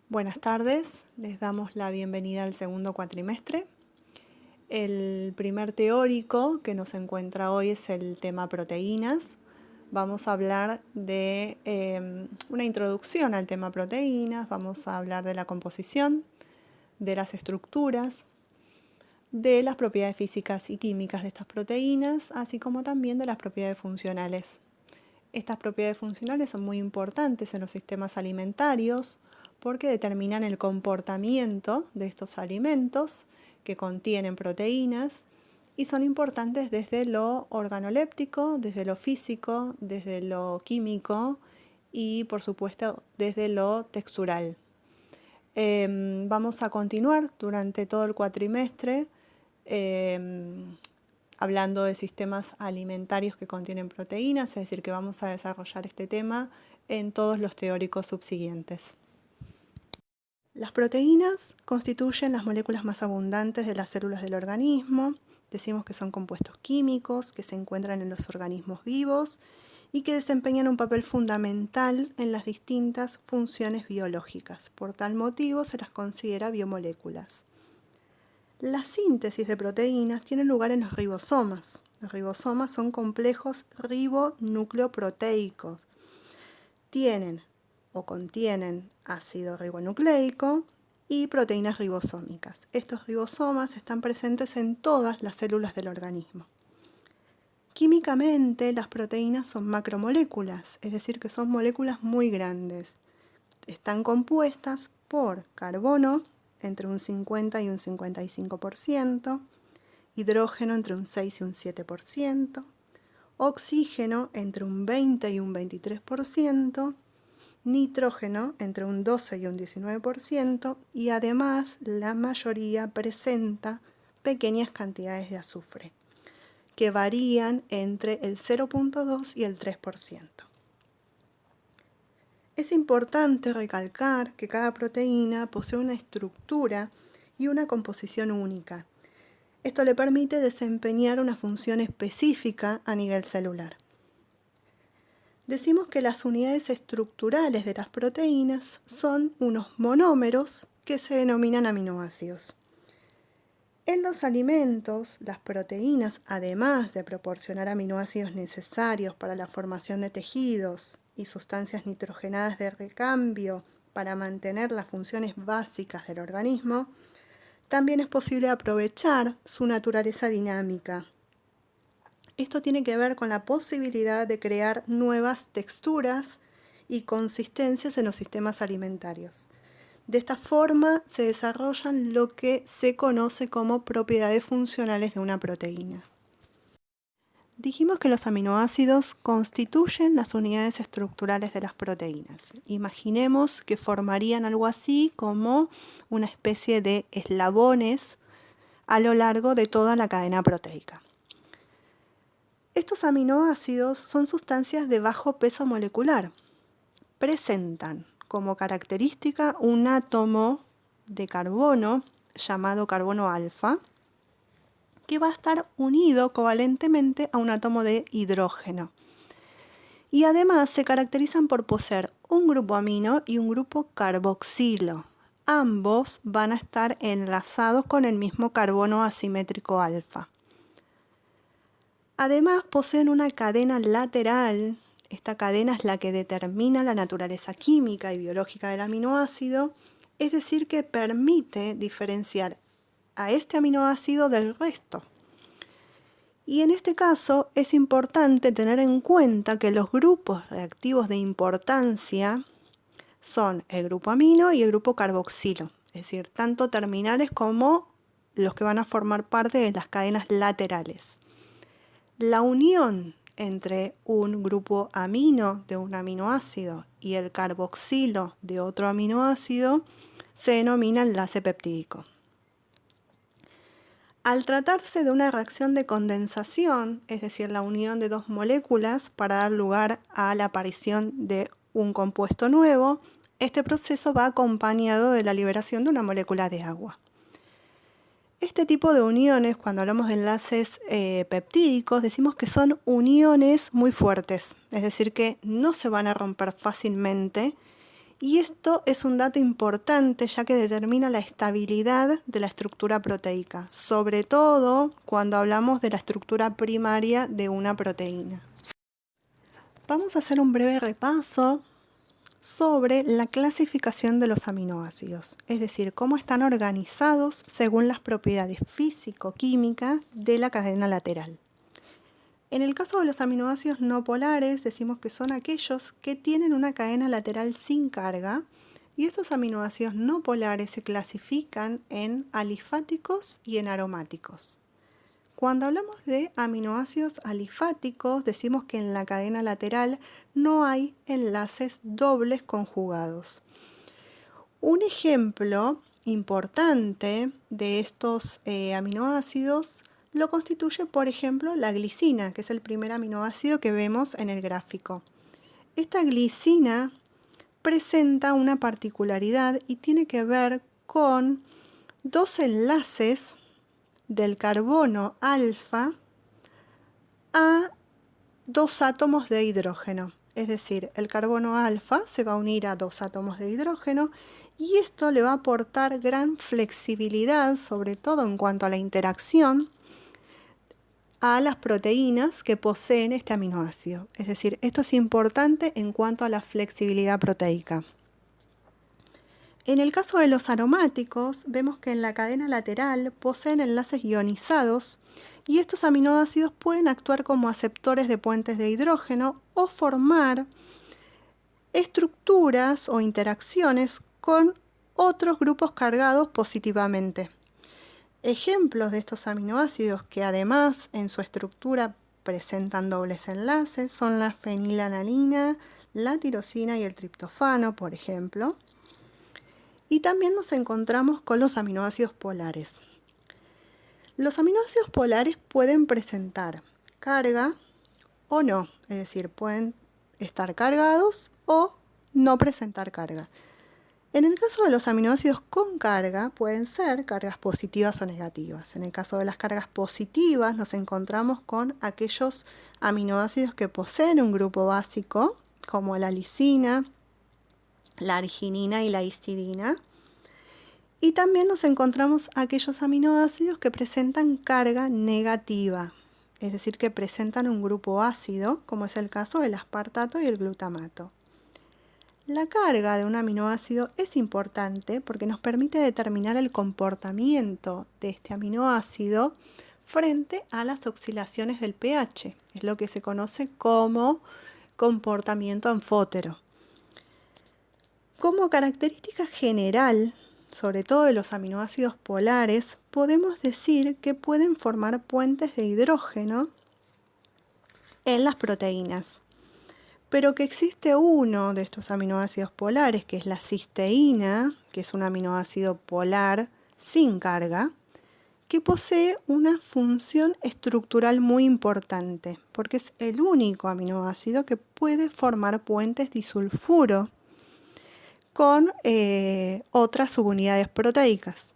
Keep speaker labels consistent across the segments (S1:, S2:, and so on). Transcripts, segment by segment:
S1: Buenas tardes, les damos la bienvenida al segundo cuatrimestre. El primer teórico que nos encuentra hoy es el tema proteínas. Vamos a hablar de una introducción al tema proteínas, vamos a hablar de la composición, de las estructuras, de las propiedades físicas y químicas de estas proteínas, así como también de las propiedades funcionales. Estas propiedades funcionales son muy importantes en los sistemas alimentarios porque determinan el comportamiento de estos alimentos que contienen proteínas y son importantes desde lo organoléptico, desde lo físico, desde lo químico y por supuesto desde lo textural. Vamos a continuar durante todo el cuatrimestre hablando de sistemas alimentarios que contienen proteínas, es decir, que vamos a desarrollar este tema en todos los teóricos subsiguientes. Las proteínas constituyen las moléculas más abundantes de las células del organismo. Decimos que son compuestos químicos que se encuentran en los organismos vivos y que desempeñan un papel fundamental en las distintas funciones biológicas. Por tal motivo se las considera biomoléculas. La síntesis de proteínas tiene lugar en los ribosomas. Los ribosomas son complejos ribonucleoproteicos. Tienen o contienen ácido ribonucleico y proteínas ribosómicas. Estos ribosomas están presentes en todas las células del organismo. Químicamente, las proteínas son macromoléculas, es decir, que son moléculas muy grandes. Están compuestas por carbono, entre un 50 y un 55%, hidrógeno entre un 6 y un 7%, oxígeno entre un 20 y un 23%, nitrógeno entre un 12 y un 19% y además la mayoría presenta pequeñas cantidades de azufre, que varían entre el 0.2 y el 3%. Es importante recalcar que cada proteína posee una estructura y una composición única. Esto le permite desempeñar una función específica a nivel celular. Decimos que las unidades estructurales de las proteínas son unos monómeros que se denominan aminoácidos. En los alimentos, las proteínas, además de proporcionar aminoácidos necesarios para la formación de tejidos y sustancias nitrogenadas de recambio para mantener las funciones básicas del organismo, también es posible aprovechar su naturaleza dinámica. Esto tiene que ver con la posibilidad de crear nuevas texturas y consistencias en los sistemas alimentarios. De esta forma se desarrollan lo que se conoce como propiedades funcionales de una proteína. Dijimos que los aminoácidos constituyen las unidades estructurales de las proteínas. Imaginemos que formarían algo así como una especie de eslabones a lo largo de toda la cadena proteica. Estos aminoácidos son sustancias de bajo peso molecular. Presentan como característica un átomo de carbono llamado carbono alfa, que va a estar unido covalentemente a un átomo de hidrógeno. Y además se caracterizan por poseer un grupo amino y un grupo carboxilo. Ambos van a estar enlazados con el mismo carbono asimétrico alfa. Además poseen una cadena lateral. Esta cadena es la que determina la naturaleza química y biológica del aminoácido, es decir, que permite diferenciar a este aminoácido del resto. Y en este caso es importante tener en cuenta que los grupos reactivos de importancia son el grupo amino y el grupo carboxilo, es decir, tanto terminales como los que van a formar parte de las cadenas laterales. La unión entre un grupo amino de un aminoácido y el carboxilo de otro aminoácido se denomina enlace peptídico. Al tratarse de una reacción de condensación, es decir, la unión de dos moléculas para dar lugar a la aparición de un compuesto nuevo, este proceso va acompañado de la liberación de una molécula de agua. Este tipo de uniones, cuando hablamos de enlaces peptídicos, decimos que son uniones muy fuertes, es decir, que no se van a romper fácilmente Y esto es un dato importante ya que determina la estabilidad de la estructura proteica, sobre todo cuando hablamos de la estructura primaria de una proteína. Vamos a hacer un breve repaso sobre la clasificación de los aminoácidos, es decir, cómo están organizados según las propiedades físico-químicas de la cadena lateral. En el caso de los aminoácidos no polares, decimos que son aquellos que tienen una cadena lateral sin carga, y estos aminoácidos no polares se clasifican en alifáticos y en aromáticos. Cuando hablamos de aminoácidos alifáticos, decimos que en la cadena lateral no hay enlaces dobles conjugados. Un ejemplo importante de estos aminoácidos lo constituye, por ejemplo, la glicina, que es el primer aminoácido que vemos en el gráfico. Esta glicina presenta una particularidad y tiene que ver con dos enlaces del carbono alfa a dos átomos de hidrógeno. Es decir, el carbono alfa se va a unir a dos átomos de hidrógeno y esto le va a aportar gran flexibilidad, sobre todo en cuanto a la interacción, a las proteínas que poseen este aminoácido. Es decir, esto es importante en cuanto a la flexibilidad proteica. En el caso de los aromáticos, vemos que en la cadena lateral poseen enlaces ionizados y estos aminoácidos pueden actuar como aceptores de puentes de hidrógeno o formar estructuras o interacciones con otros grupos cargados positivamente. Ejemplos de estos aminoácidos que además en su estructura presentan dobles enlaces son la fenilalanina, la tirosina y el triptofano, por ejemplo. Y también nos encontramos con los aminoácidos polares. Los aminoácidos polares pueden presentar carga o no, es decir, pueden estar cargados o no presentar carga. En el caso de los aminoácidos con carga, pueden ser cargas positivas o negativas. En el caso de las cargas positivas, nos encontramos con aquellos aminoácidos que poseen un grupo básico, como la lisina, la arginina y la histidina. Y también nos encontramos aquellos aminoácidos que presentan carga negativa, es decir, que presentan un grupo ácido, como es el caso del aspartato y el glutamato. La carga de un aminoácido es importante porque nos permite determinar el comportamiento de este aminoácido frente a las oscilaciones del pH. Es lo que se conoce como comportamiento anfótero. Como característica general, sobre todo de los aminoácidos polares, podemos decir que pueden formar puentes de hidrógeno en las proteínas, pero que existe uno de estos aminoácidos polares, que es la cisteína, que es un aminoácido polar sin carga, que posee una función estructural muy importante, porque es el único aminoácido que puede formar puentes disulfuro con otras subunidades proteicas.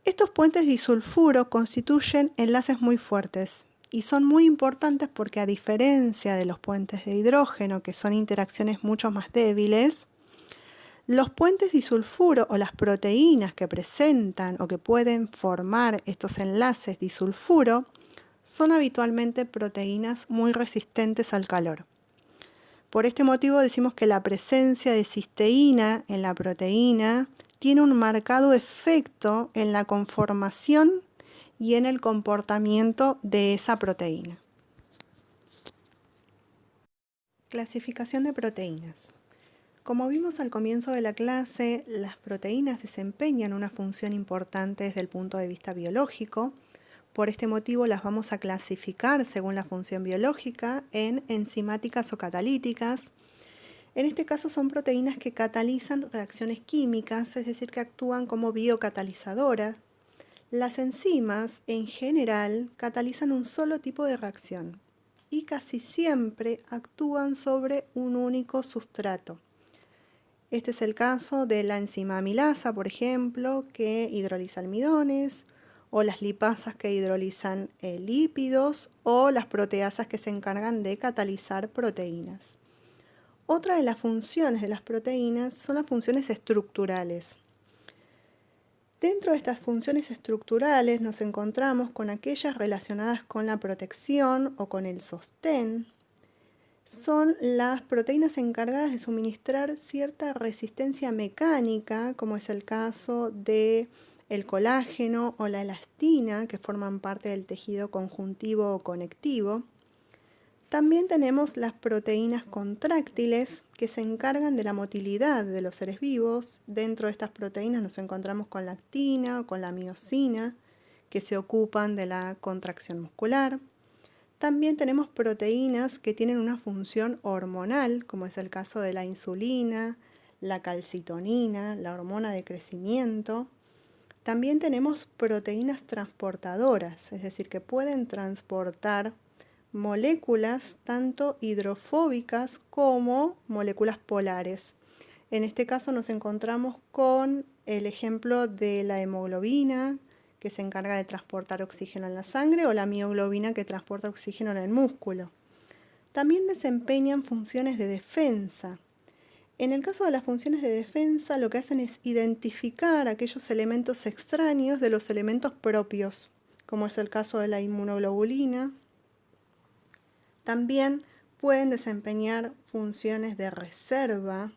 S1: Estos puentes disulfuro constituyen enlaces muy fuertes y son muy importantes porque, a diferencia de los puentes de hidrógeno, que son interacciones mucho más débiles, los puentes disulfuro o las proteínas que presentan o que pueden formar estos enlaces disulfuro son habitualmente proteínas muy resistentes al calor. Por este motivo decimos que la presencia de cisteína en la proteína tiene un marcado efecto en la conformación y en el comportamiento de esa proteína. Clasificación de proteínas. Como vimos al comienzo de la clase, las proteínas desempeñan una función importante desde el punto de vista biológico. Por este motivo las vamos a clasificar según la función biológica en enzimáticas o catalíticas. En este caso son proteínas que catalizan reacciones químicas, es decir, que actúan como biocatalizadoras. Las enzimas, en general, catalizan un solo tipo de reacción y casi siempre actúan sobre un único sustrato. Este es el caso de la enzima amilasa, por ejemplo, que hidroliza almidones, o las lipasas que hidrolizan lípidos, o las proteasas que se encargan de catalizar proteínas. Otra de las funciones de las proteínas son las funciones estructurales. Dentro de estas funciones estructurales nos encontramos con aquellas relacionadas con la protección o con el sostén. Son las proteínas encargadas de suministrar cierta resistencia mecánica, como es el caso de el colágeno o la elastina, que forman parte del tejido conjuntivo o conectivo. También tenemos las proteínas contráctiles, que se encargan de la motilidad de los seres vivos. Dentro de estas proteínas nos encontramos con la actina o con la miosina, que se ocupan de la contracción muscular. También tenemos proteínas que tienen una función hormonal, como es el caso de la insulina, la calcitonina, la hormona de crecimiento. También tenemos proteínas transportadoras, es decir, que pueden transportar moléculas tanto hidrofóbicas como moléculas polares. En este caso nos encontramos con el ejemplo de la hemoglobina, que se encarga de transportar oxígeno en la sangre, o la mioglobina, que transporta oxígeno en el músculo. También desempeñan funciones de defensa. En el caso de las funciones de defensa, lo que hacen es identificar aquellos elementos extraños de los elementos propios, como es el caso de la inmunoglobulina. También pueden desempeñar funciones de reserva.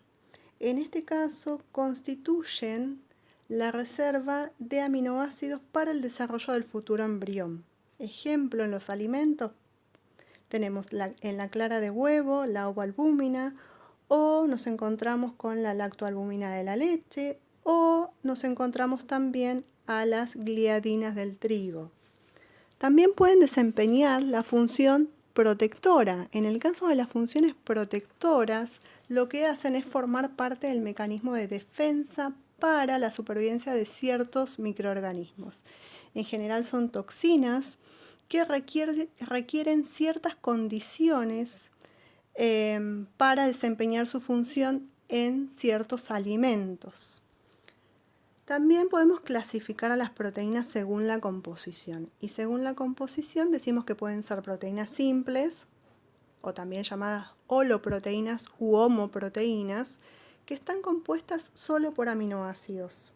S1: En este caso, constituyen la reserva de aminoácidos para el desarrollo del futuro embrión. Ejemplo, en los alimentos tenemos en la clara de huevo, la ovoalbúmina, o nos encontramos con la lactoalbúmina de la leche, o nos encontramos también a las gliadinas del trigo. También pueden desempeñar la función protectora. En el caso de las funciones protectoras, lo que hacen es formar parte del mecanismo de defensa para la supervivencia de ciertos microorganismos. En general son toxinas que requieren ciertas condiciones para desempeñar su función en ciertos alimentos. También podemos clasificar a las proteínas según la composición. Y según la composición decimos que pueden ser proteínas simples, o también llamadas holoproteínas u homoproteínas, que están compuestas solo por aminoácidos.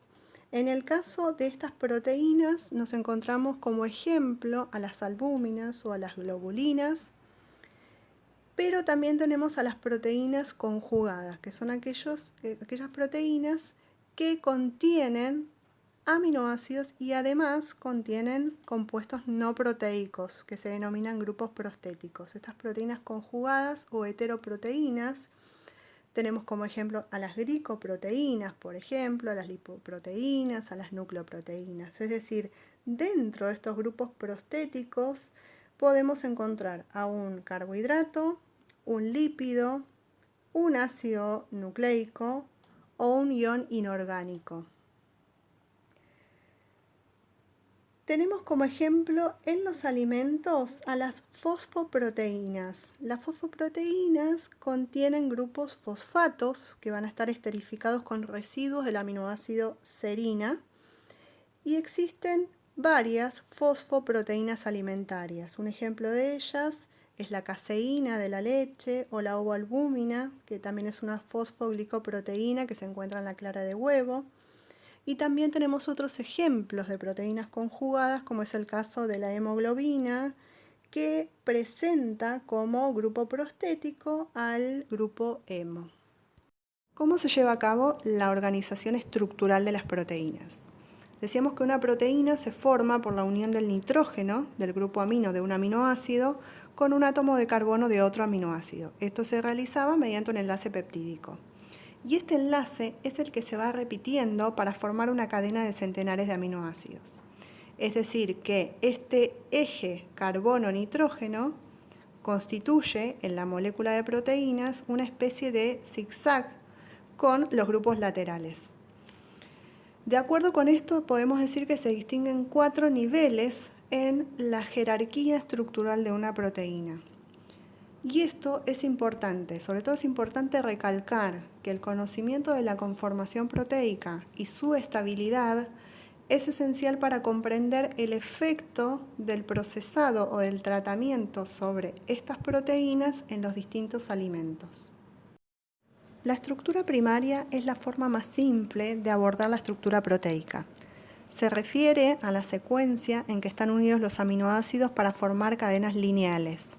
S1: En el caso de estas proteínas nos encontramos como ejemplo a las albúminas o a las globulinas, pero también tenemos a las proteínas conjugadas, que son aquellas proteínas que contienen aminoácidos y además contienen compuestos no proteicos, que se denominan grupos prostéticos. Estas proteínas conjugadas o heteroproteínas tenemos como ejemplo a las glicoproteínas, por ejemplo, a las lipoproteínas, a las nucleoproteínas. Es decir, dentro de estos grupos prostéticos podemos encontrar a un carbohidrato, un lípido, un ácido nucleico o un ion inorgánico. Tenemos como ejemplo en los alimentos a las fosfoproteínas. Las fosfoproteínas contienen grupos fosfatos que van a estar esterificados con residuos del aminoácido serina, y existen varias fosfoproteínas alimentarias. Un ejemplo de ellas es la caseína de la leche o la ovoalbúmina, que también es una fosfoglicoproteína que se encuentra en la clara de huevo. Y también tenemos otros ejemplos de proteínas conjugadas, como es el caso de la hemoglobina, que presenta como grupo prostético al grupo hemo. ¿Cómo se lleva a cabo la organización estructural de las proteínas? Decíamos que una proteína se forma por la unión del nitrógeno, del grupo amino de un aminoácido, con un átomo de carbono de otro aminoácido. Esto se realizaba mediante un enlace peptídico. Y este enlace es el que se va repitiendo para formar una cadena de centenares de aminoácidos. Es decir, que este eje carbono-nitrógeno constituye en la molécula de proteínas una especie de zigzag con los grupos laterales. De acuerdo con esto, podemos decir que se distinguen 4 niveles en la jerarquía estructural de una proteína. Y esto es importante, sobre todo es importante recalcar que el conocimiento de la conformación proteica y su estabilidad es esencial para comprender el efecto del procesado o del tratamiento sobre estas proteínas en los distintos alimentos. La estructura primaria es la forma más simple de abordar la estructura proteica. Se refiere a la secuencia en que están unidos los aminoácidos para formar cadenas lineales.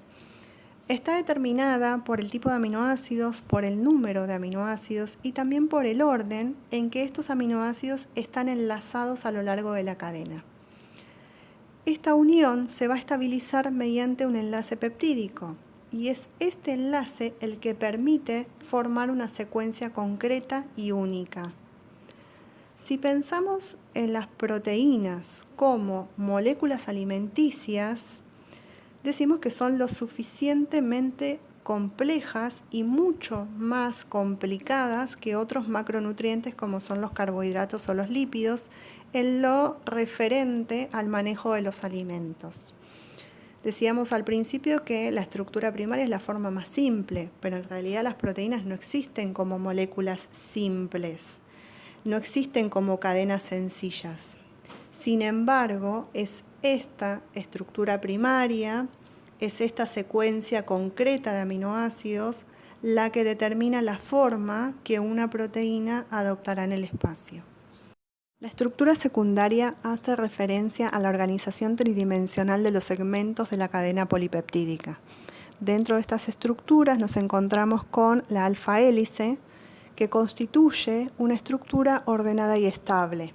S1: Está determinada por el tipo de aminoácidos, por el número de aminoácidos y también por el orden en que estos aminoácidos están enlazados a lo largo de la cadena. Esta unión se va a estabilizar mediante un enlace peptídico y es este enlace el que permite formar una secuencia concreta y única. Si pensamos en las proteínas como moléculas alimenticias, decimos que son lo suficientemente complejas y mucho más complicadas que otros macronutrientes como son los carbohidratos o los lípidos en lo referente al manejo de los alimentos. Decíamos al principio que la estructura primaria es la forma más simple, pero en realidad las proteínas no existen como moléculas simples, no existen como cadenas sencillas. Sin embargo, es esta estructura primaria, es esta secuencia concreta de aminoácidos la que determina la forma que una proteína adoptará en el espacio. La estructura secundaria hace referencia a la organización tridimensional de los segmentos de la cadena polipeptídica. Dentro de estas estructuras nos encontramos con la alfa hélice, que constituye una estructura ordenada y estable.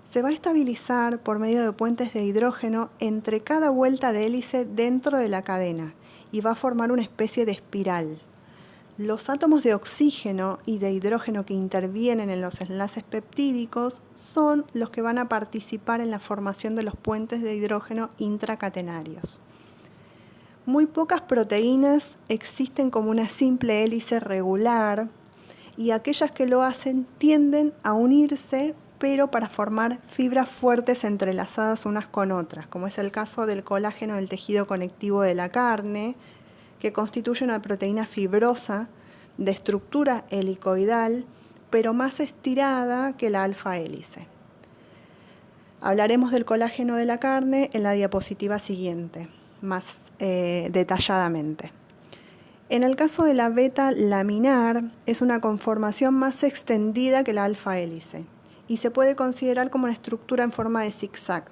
S1: Se va a estabilizar por medio de puentes de hidrógeno entre cada vuelta de hélice dentro de la cadena y va a formar una especie de espiral. Los átomos de oxígeno y de hidrógeno que intervienen en los enlaces peptídicos son los que van a participar en la formación de los puentes de hidrógeno intracatenarios. Muy pocas proteínas existen como una simple hélice regular y aquellas que lo hacen tienden a unirse, pero para formar fibras fuertes entrelazadas unas con otras, como es el caso del colágeno del tejido conectivo de la carne, que constituye una proteína fibrosa de estructura helicoidal, pero más estirada que la alfa hélice. Hablaremos del colágeno de la carne en la diapositiva siguiente, más detalladamente. En el caso de la beta laminar, es una conformación más extendida que la alfa hélice y se puede considerar como una estructura en forma de zigzag.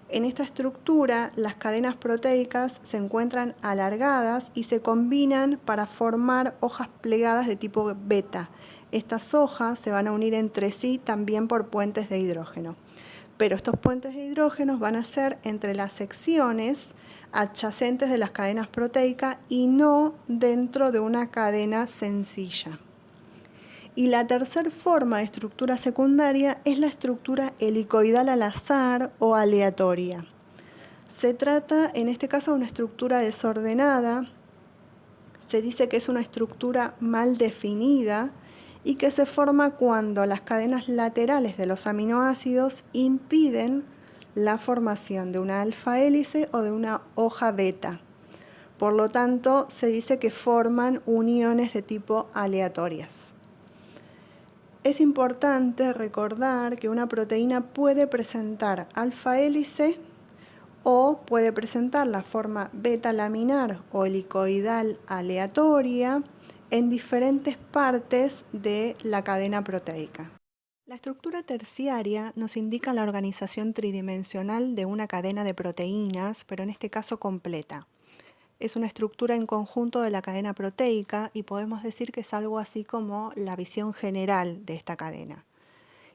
S1: En esta estructura, las cadenas proteicas se encuentran alargadas y se combinan para formar hojas plegadas de tipo beta. Estas hojas se van a unir entre sí también por puentes de hidrógeno. Pero estos puentes de hidrógeno van a ser entre las secciones adyacentes de las cadenas proteicas y no dentro de una cadena sencilla. Y la tercera forma de estructura secundaria es la estructura helicoidal al azar o aleatoria. Se trata, en este caso, de una estructura desordenada. Se dice que es una estructura mal definida y que se forma cuando las cadenas laterales de los aminoácidos impiden la formación de una alfa hélice o de una hoja beta. Por lo tanto, se dice que forman uniones de tipo aleatorias. Es importante recordar que una proteína puede presentar alfa hélice o puede presentar la forma beta laminar o helicoidal aleatoria en diferentes partes de la cadena proteica. La estructura terciaria nos indica la organización tridimensional de una cadena de proteínas, pero en este caso completa. Es una estructura en conjunto de la cadena proteica y podemos decir que es algo así como la visión general de esta cadena.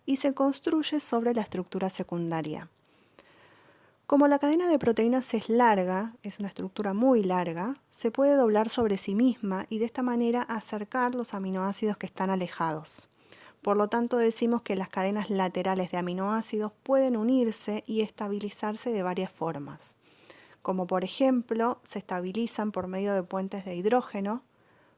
S1: Y se construye sobre la estructura secundaria. Como la cadena de proteínas es larga, es una estructura muy larga, se puede doblar sobre sí misma y de esta manera acercar los aminoácidos que están alejados. Por lo tanto, decimos que las cadenas laterales de aminoácidos pueden unirse y estabilizarse de varias formas, como por ejemplo se estabilizan por medio de puentes de hidrógeno,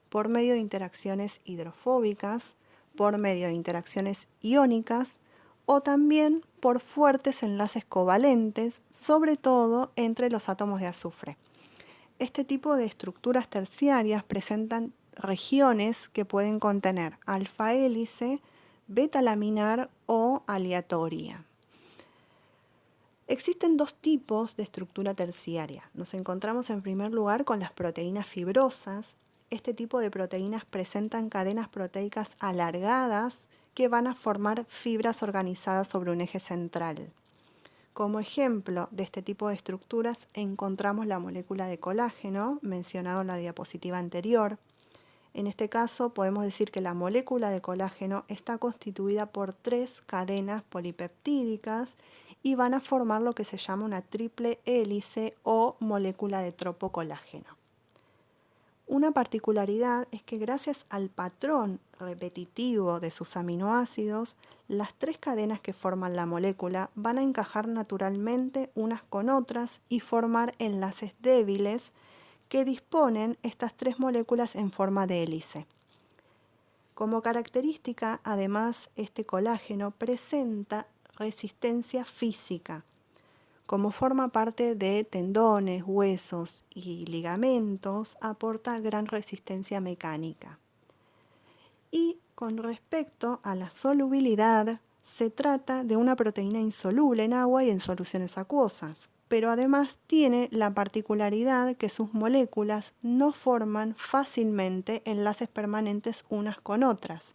S1: por medio de interacciones hidrofóbicas, por medio de interacciones iónicas o también por fuertes enlaces covalentes, sobre todo entre los átomos de azufre. Este tipo de estructuras terciarias presentan regiones que pueden contener alfa hélice, beta laminar o aleatoria. Existen dos tipos de estructura terciaria. Nos encontramos en primer lugar con las proteínas fibrosas este tipo de proteínas presentan cadenas proteicas alargadas que van a formar fibras organizadas sobre un eje central. Como ejemplo de este tipo de estructuras encontramos la molécula de colágeno, mencionado en la diapositiva anterior. En este caso podemos decir que la molécula de colágeno está constituida por 3 cadenas polipeptídicas y van a formar lo que se llama una triple hélice o molécula de tropocolágeno. Una particularidad es que gracias al patrón repetitivo de sus aminoácidos, las 3 cadenas que forman la molécula van a encajar naturalmente unas con otras y formar enlaces débiles que disponen estas 3 moléculas en forma de hélice. Como característica, además, este colágeno presenta resistencia física. Como forma parte de tendones, huesos y ligamentos, aporta gran resistencia mecánica. Y con respecto a la solubilidad, se trata de una proteína insoluble en agua y en soluciones acuosas, pero además tiene la particularidad que sus moléculas no forman fácilmente enlaces permanentes unas con otras.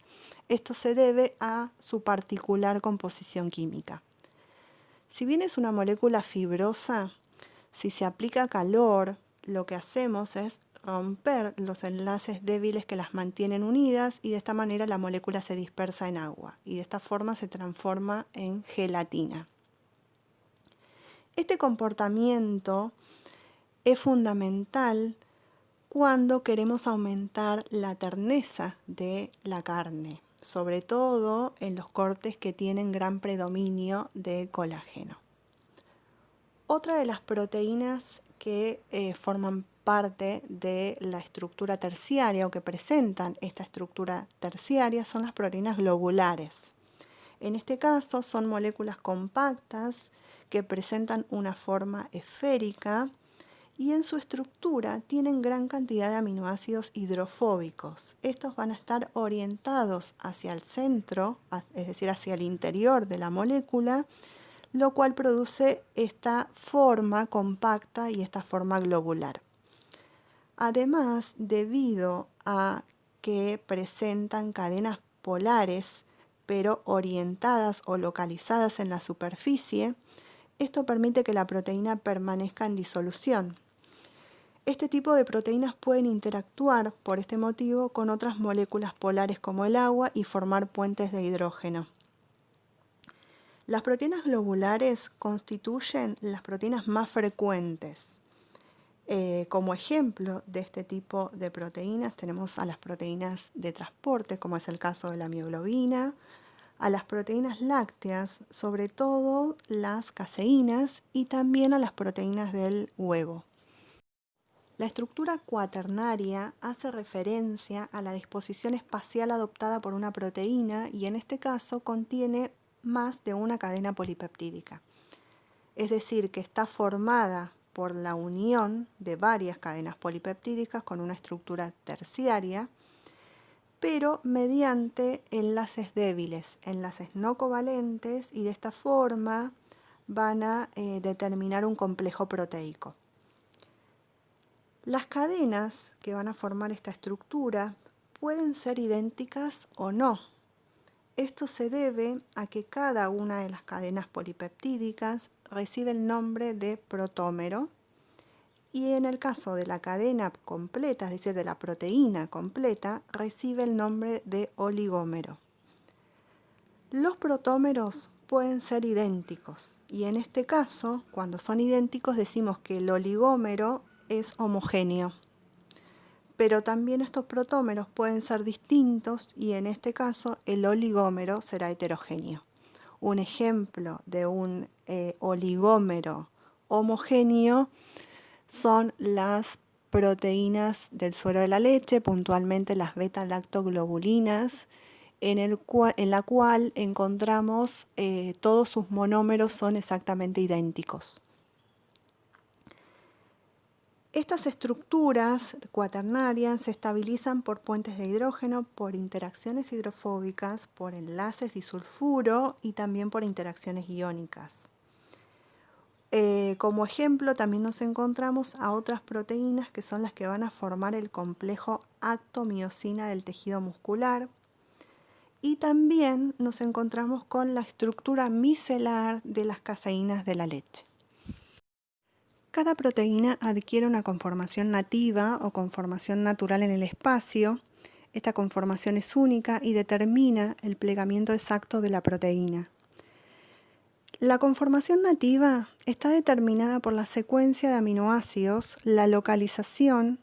S1: Esto se debe a su particular composición química. Si bien es una molécula fibrosa, si se aplica calor, lo que hacemos es romper los enlaces débiles que las mantienen unidas y de esta manera la molécula se dispersa en agua y de esta forma se transforma en gelatina. Este comportamiento es fundamental cuando queremos aumentar la terneza de la carne, sobre todo en los cortes que tienen gran predominio de colágeno. Otra de las proteínas que forman parte de la estructura terciaria o que presentan esta estructura terciaria son las proteínas globulares. En este caso son moléculas compactas que presentan una forma esférica y en su estructura tienen gran cantidad de aminoácidos hidrofóbicos. Estos van a estar orientados hacia el centro, es decir, hacia el interior de la molécula, lo cual produce esta forma compacta y esta forma globular. Además, debido a que presentan cadenas polares, pero orientadas o localizadas en la superficie, esto permite que la proteína permanezca en disolución. Este tipo de proteínas pueden interactuar, por este motivo, con otras moléculas polares como el agua y formar puentes de hidrógeno. Las proteínas globulares constituyen las proteínas más frecuentes. Como ejemplo de este tipo de proteínas tenemos a las proteínas de transporte, como es el caso de la mioglobina, a las proteínas lácteas, sobre todo las caseínas, y también a las proteínas del huevo. La estructura cuaternaria hace referencia a la disposición espacial adoptada por una proteína y en este caso contiene más de una cadena polipeptídica. Es decir, que está formada por la unión de varias cadenas polipeptídicas con una estructura terciaria, pero mediante enlaces débiles, enlaces no covalentes, y de esta forma van a determinar un complejo proteico. Las cadenas que van a formar esta estructura pueden ser idénticas o no. Esto se debe a que cada una de las cadenas polipeptídicas recibe el nombre de protómero y en el caso de la cadena completa, es decir, de la proteína completa, recibe el nombre de oligómero. Los protómeros pueden ser idénticos y en este caso, cuando son idénticos, decimos que el oligómero es homogéneo. Pero también estos protómeros pueden ser distintos y en este caso el oligómero será heterogéneo. Un ejemplo de un oligómero homogéneo son las proteínas del suero de la leche, puntualmente las beta-lactoglobulinas, en la cual encontramos todos sus monómeros son exactamente idénticos. Estas estructuras cuaternarias se estabilizan por puentes de hidrógeno, por interacciones hidrofóbicas, por enlaces disulfuro y también por interacciones iónicas. Como ejemplo, también nos encontramos a otras proteínas que son las que van a formar el complejo actomiosina del tejido muscular. Y también nos encontramos con la estructura micelar de las caseínas de la leche. Cada proteína adquiere una conformación nativa o conformación natural en el espacio. Esta conformación es única y determina el plegamiento exacto de la proteína. La conformación nativa está determinada por la secuencia de aminoácidos, la localización,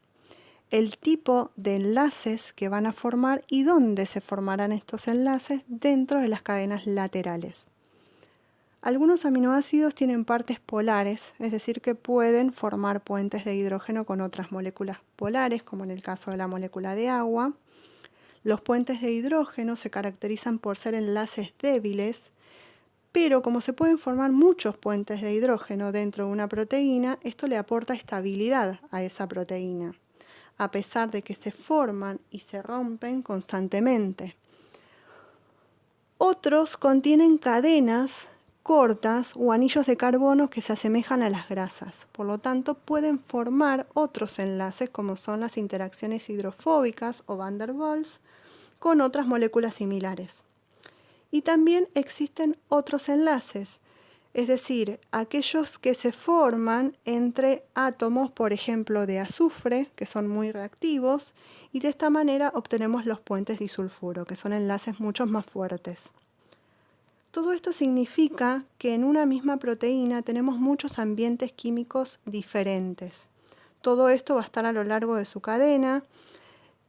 S1: el tipo de enlaces que van a formar y dónde se formarán estos enlaces dentro de las cadenas laterales. Algunos aminoácidos tienen partes polares, es decir, que pueden formar puentes de hidrógeno con otras moléculas polares, como en el caso de la molécula de agua. Los puentes de hidrógeno se caracterizan por ser enlaces débiles, pero como se pueden formar muchos puentes de hidrógeno dentro de una proteína, esto le aporta estabilidad a esa proteína, a pesar de que se forman y se rompen constantemente. Otros contienen cadenas cortas o anillos de carbono que se asemejan a las grasas. Por lo tanto, pueden formar otros enlaces como son las interacciones hidrofóbicas o Van der Waals con otras moléculas similares. Y también existen otros enlaces, es decir, aquellos que se forman entre átomos, por ejemplo, de azufre, que son muy reactivos, y de esta manera obtenemos los puentes disulfuro, que son enlaces mucho más fuertes. Todo esto significa que en una misma proteína tenemos muchos ambientes químicos diferentes. Todo esto va a estar a lo largo de su cadena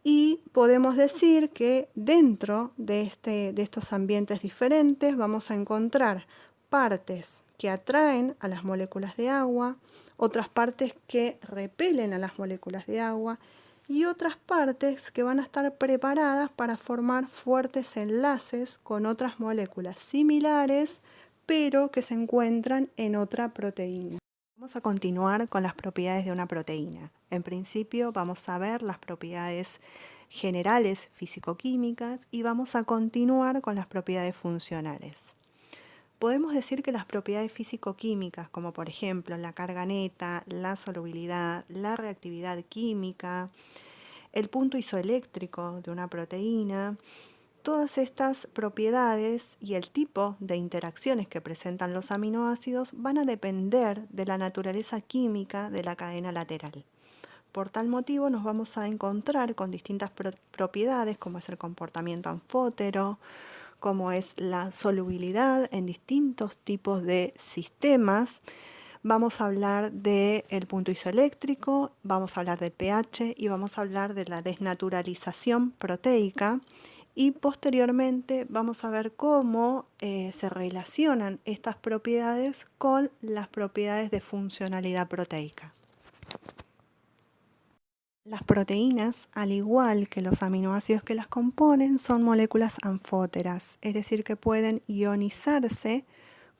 S1: y podemos decir que dentro de estos ambientes diferentes vamos a encontrar partes que atraen a las moléculas de agua, otras partes que repelen a las moléculas de agua y otras partes que van a estar preparadas para formar fuertes enlaces con otras moléculas similares, pero que se encuentran en otra proteína. Vamos a continuar con las propiedades de una proteína. En principio vamos a ver las propiedades generales físico-químicas y vamos a continuar con las propiedades funcionales. Podemos decir que las propiedades físico-químicas, como por ejemplo la carga neta, la solubilidad, la reactividad química, el punto isoeléctrico de una proteína, todas estas propiedades y el tipo de interacciones que presentan los aminoácidos van a depender de la naturaleza química de la cadena lateral. Por tal motivo nos vamos a encontrar con distintas propiedades como es el comportamiento anfótero, como es la solubilidad en distintos tipos de sistemas. Vamos a hablar del punto isoeléctrico, vamos a hablar del pH y vamos a hablar de la desnaturalización proteica. Y posteriormente vamos a ver cómo se relacionan estas propiedades con las propiedades de funcionalidad proteica. Las proteínas, al igual que los aminoácidos que las componen, son moléculas anfóteras, es decir, que pueden ionizarse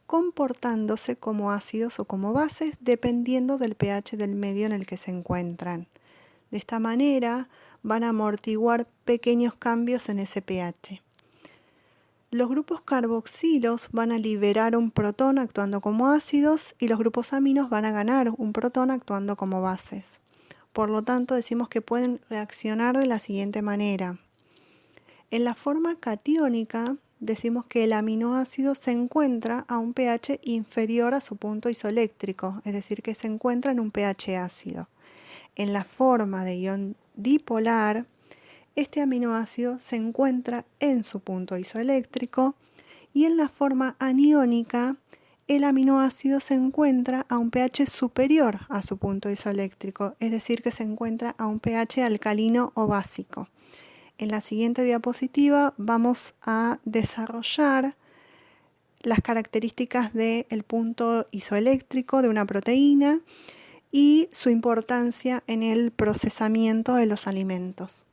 S1: comportándose como ácidos o como bases dependiendo del pH del medio en el que se encuentran. De esta manera van a amortiguar pequeños cambios en ese pH. Los grupos carboxilos van a liberar un protón actuando como ácidos y los grupos aminos van a ganar un protón actuando como bases. Por lo tanto, decimos que pueden reaccionar de la siguiente manera. En la forma catiónica, decimos que el aminoácido se encuentra a un pH inferior a su punto isoeléctrico, es decir, que se encuentra en un pH ácido. En la forma de ion dipolar, este aminoácido se encuentra en su punto isoeléctrico y en la forma aniónica, el aminoácido se encuentra a un pH superior a su punto isoeléctrico, es decir, que se encuentra a un pH alcalino o básico. En la siguiente diapositiva vamos a desarrollar las características del punto isoeléctrico de una proteína y su importancia en el procesamiento de los alimentos.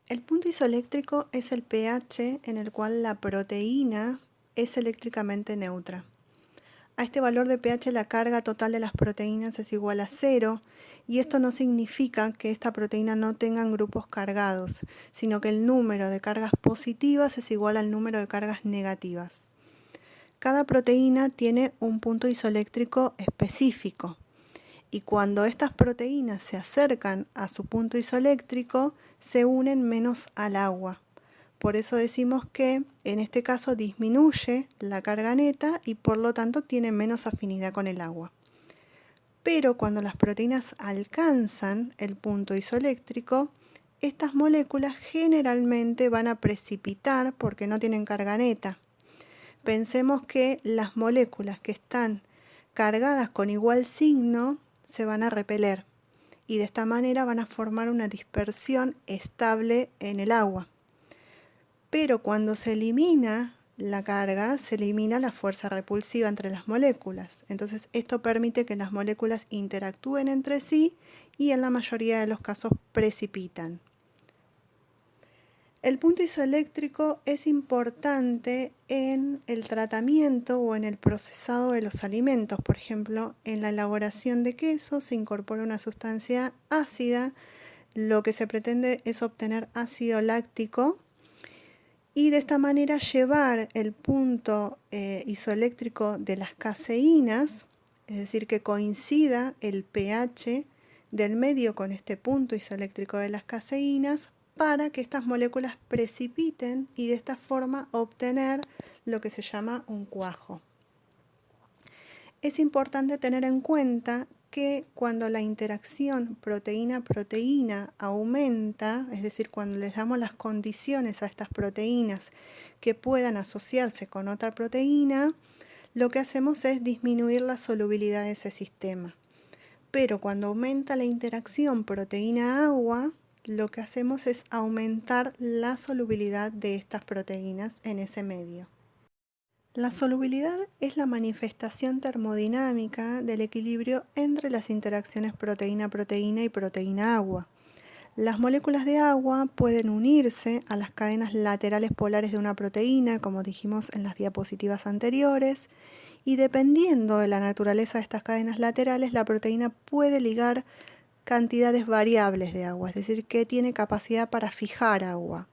S1: El punto isoeléctrico es el pH en el cual la proteína es eléctricamente neutra. A este valor de pH la carga total de las proteínas es igual a 0 y esto no significa que esta proteína no tengan grupos cargados, sino que el número de cargas positivas es igual al número de cargas negativas. Cada proteína tiene un punto isoeléctrico específico y cuando estas proteínas se acercan a su punto isoeléctrico, se unen menos al agua. Por eso decimos que en este caso disminuye la carga neta y por lo tanto tiene menos afinidad con el agua. Pero cuando las proteínas alcanzan el punto isoeléctrico, estas moléculas generalmente van a precipitar porque no tienen carga neta. Pensemos que las moléculas que están cargadas con igual signo se van a repeler y de esta manera van a formar una dispersión estable en el agua. Pero cuando se elimina la carga, se elimina la fuerza repulsiva entre las moléculas. Entonces esto permite que las moléculas interactúen entre sí y en la mayoría de los casos precipitan. El punto isoeléctrico es importante en el tratamiento o en el procesado de los alimentos. Por ejemplo, en la elaboración de queso se incorpora una sustancia ácida. Lo que se pretende es obtener ácido láctico y de esta manera llevar el punto isoeléctrico de las caseínas, es decir, que coincida el pH del medio con este punto isoeléctrico de las caseínas para que estas moléculas precipiten y de esta forma obtener lo que se llama un cuajo. Es importante tener en cuenta que cuando la interacción proteína-proteína aumenta, es decir, cuando les damos las condiciones a estas proteínas que puedan asociarse con otra proteína, lo que hacemos es disminuir la solubilidad de ese sistema. Pero cuando aumenta la interacción proteína-agua, lo que hacemos es aumentar la solubilidad de estas proteínas en ese medio. La solubilidad es la manifestación termodinámica del equilibrio entre las interacciones proteína-proteína y proteína-agua. Las moléculas de agua pueden unirse a las cadenas laterales polares de una proteína, como dijimos en las diapositivas anteriores, y dependiendo de la naturaleza de estas cadenas laterales, la proteína puede ligar cantidades variables de agua, es decir, que tiene capacidad para fijar agua.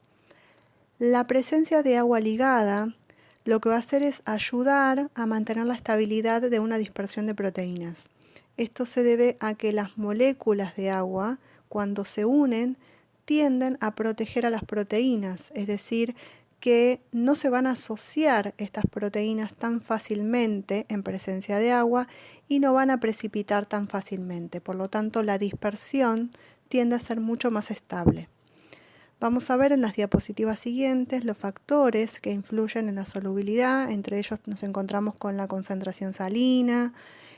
S1: La presencia de agua ligada lo que va a hacer es ayudar a mantener la estabilidad de una dispersión de proteínas. Esto se debe a que las moléculas de agua, cuando se unen, tienden a proteger a las proteínas, es decir, que no se van a asociar estas proteínas tan fácilmente en presencia de agua y no van a precipitar tan fácilmente. Por lo tanto, la dispersión tiende a ser mucho más estable. Vamos a ver en las diapositivas siguientes los factores que influyen en la solubilidad. Entre ellos nos encontramos con la concentración salina,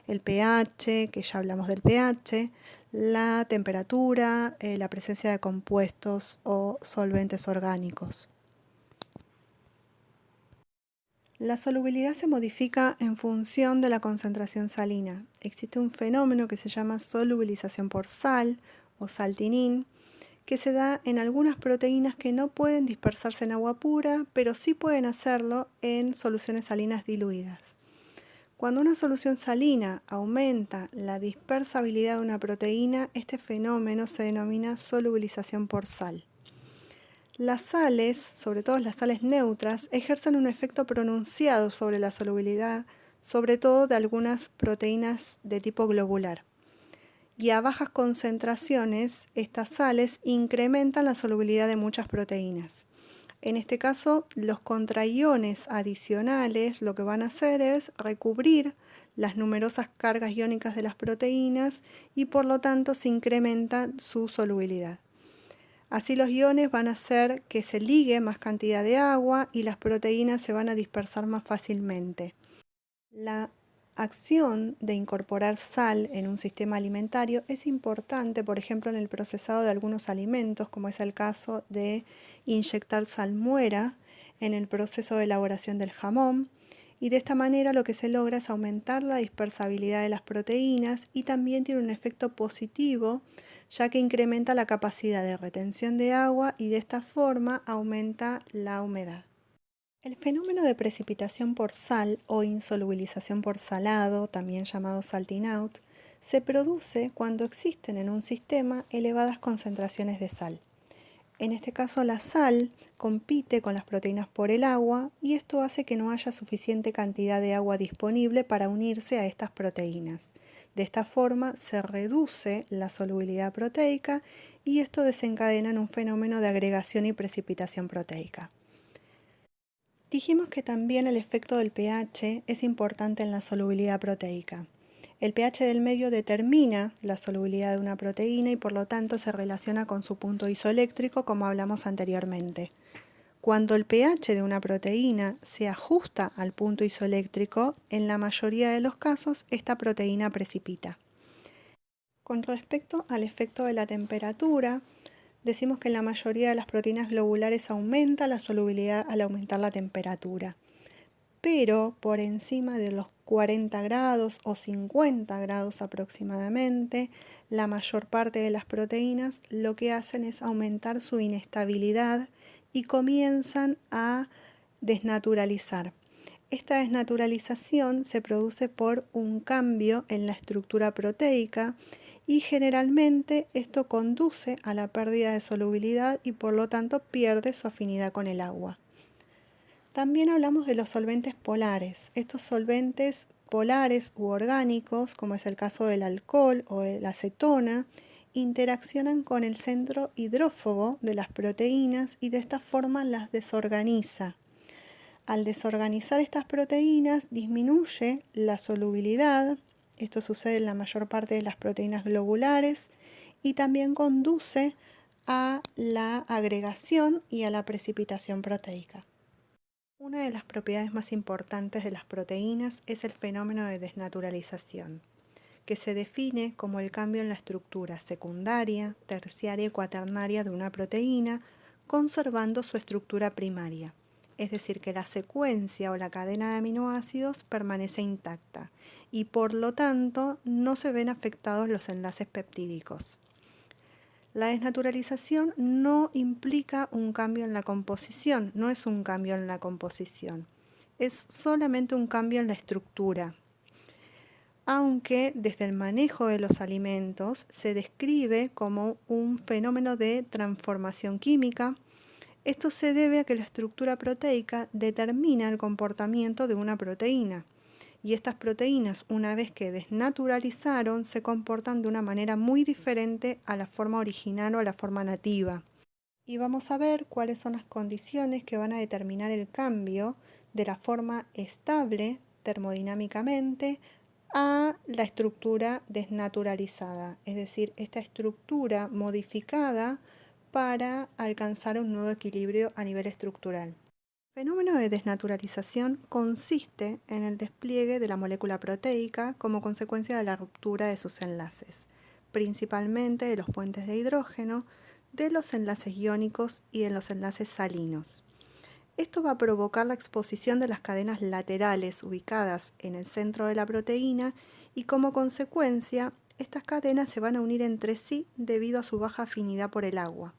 S1: el pH, que ya hablamos del pH, la temperatura, la presencia de compuestos o solventes orgánicos. La solubilidad se modifica en función de la concentración salina. Existe un fenómeno que se llama solubilización por sal o saltinin, que se da en algunas proteínas que no pueden dispersarse en agua pura, pero sí pueden hacerlo en soluciones salinas diluidas. Cuando una solución salina aumenta la dispersabilidad de una proteína, este fenómeno se denomina solubilización por sal. Las sales, sobre todo las sales neutras, ejercen un efecto pronunciado sobre la solubilidad, sobre todo de algunas proteínas de tipo globular. Y a bajas concentraciones, estas sales incrementan la solubilidad de muchas proteínas. En este caso, los contraiones adicionales lo que van a hacer es recubrir las numerosas cargas iónicas de las proteínas y por lo tanto se incrementa su solubilidad. Así los iones van a hacer que se ligue más cantidad de agua y las proteínas se van a dispersar más fácilmente. La acción de incorporar sal en un sistema alimentario es importante, por ejemplo, en el procesado de algunos alimentos, como es el caso de inyectar salmuera en el proceso de elaboración del jamón, y de esta manera lo que se logra es aumentar la dispersabilidad de las proteínas y también tiene un efecto positivo, ya que incrementa la capacidad de retención de agua y de esta forma aumenta la humedad. El fenómeno de precipitación por sal o insolubilización por salado, también llamado salting out, se produce cuando existen en un sistema elevadas concentraciones de sal. En este caso, la sal compite con las proteínas por el agua y esto hace que no haya suficiente cantidad de agua disponible para unirse a estas proteínas. De esta forma se reduce la solubilidad proteica y esto desencadena en un fenómeno de agregación y precipitación proteica. Dijimos que también el efecto del pH es importante en la solubilidad proteica. El pH del medio determina la solubilidad de una proteína y por lo tanto se relaciona con su punto isoeléctrico, como hablamos anteriormente. Cuando el pH de una proteína se ajusta al punto isoeléctrico, en la mayoría de los casos esta proteína precipita. Con respecto al efecto de la temperatura, decimos que en la mayoría de las proteínas globulares aumenta la solubilidad al aumentar la temperatura. Pero por encima de los 40 grados o 50 grados aproximadamente, la mayor parte de las proteínas lo que hacen es aumentar su inestabilidad y comienzan a desnaturalizar. Esta desnaturalización se produce por un cambio en la estructura proteica y generalmente esto conduce a la pérdida de solubilidad y por lo tanto pierde su afinidad con el agua. También hablamos de los solventes polares. Estos solventes polares u orgánicos, como es el caso del alcohol o de la acetona, interaccionan con el centro hidrófobo de las proteínas y de esta forma las desorganiza. Al desorganizar estas proteínas disminuye la solubilidad, esto sucede en la mayor parte de las proteínas globulares y también conduce a la agregación y a la precipitación proteica. Una de las propiedades más importantes de las proteínas es el fenómeno de desnaturalización, que se define como el cambio en la estructura secundaria, terciaria y cuaternaria de una proteína, conservando su estructura primaria. Es decir, que la secuencia o la cadena de aminoácidos permanece intacta y por lo tanto no se ven afectados los enlaces peptídicos. La desnaturalización no implica un cambio en la composición, no es un cambio en la composición, es solamente un cambio en la estructura. Aunque desde el manejo de los alimentos se describe como un fenómeno de transformación química, esto se debe a que la estructura proteica determina el comportamiento de una proteína. Y estas proteínas, una vez que desnaturalizaron, se comportan de una manera muy diferente a la forma original o a la forma nativa. Y vamos a ver cuáles son las condiciones que van a determinar el cambio de la forma estable termodinámicamente a la estructura desnaturalizada, es decir, esta estructura modificada para alcanzar un nuevo equilibrio a nivel estructural. El fenómeno de desnaturalización consiste en el despliegue de la molécula proteica como consecuencia de la ruptura de sus enlaces, principalmente de los puentes de hidrógeno, de los enlaces iónicos y de los enlaces salinos. Esto va a provocar la exposición de las cadenas laterales ubicadas en el centro de la proteína y como consecuencia estas cadenas se van a unir entre sí debido a su baja afinidad por el agua.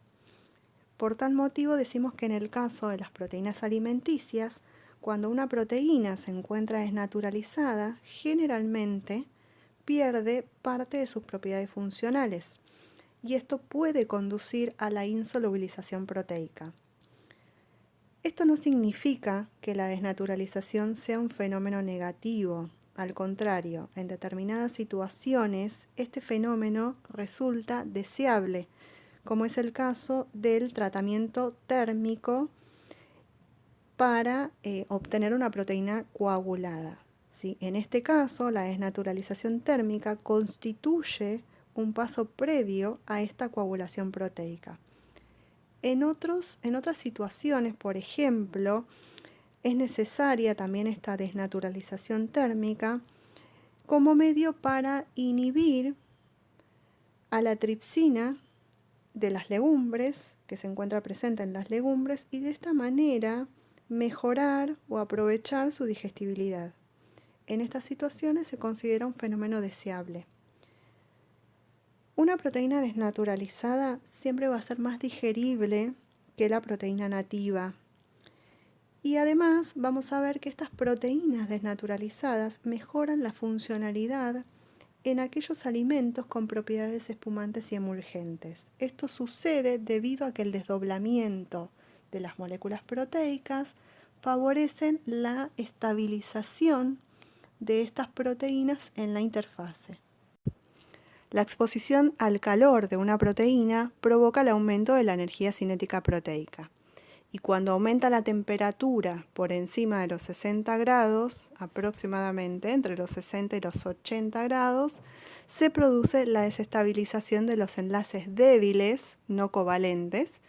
S1: Por tal motivo decimos que en el caso de las proteínas alimenticias, cuando una proteína se encuentra desnaturalizada, generalmente pierde parte de sus propiedades funcionales y esto puede conducir a la insolubilización proteica. Esto no significa que la desnaturalización sea un fenómeno negativo. Al contrario, en determinadas situaciones este fenómeno resulta deseable, como es el caso del tratamiento térmico para obtener una proteína coagulada. ¿Sí? En este caso, la desnaturalización térmica constituye un paso previo a esta coagulación proteica. En otras situaciones, por ejemplo, es necesaria también esta desnaturalización térmica como medio para inhibir a la tripsina de las legumbres, que se encuentra presente en las legumbres, y de esta manera mejorar o aprovechar su digestibilidad. En estas situaciones se considera un fenómeno deseable. Una proteína desnaturalizada siempre va a ser más digerible que la proteína nativa. Y además vamos a ver que estas proteínas desnaturalizadas mejoran la funcionalidad en aquellos alimentos con propiedades espumantes y emulgentes. Esto sucede debido a que el desdoblamiento de las moléculas proteicas favorecen la estabilización de estas proteínas en la interfase. La exposición al calor de una proteína provoca el aumento de la energía cinética proteica. Y cuando aumenta la temperatura por encima de los 60 grados, aproximadamente entre los 60 y los 80 grados, se produce la desestabilización de los enlaces débiles, no covalentes,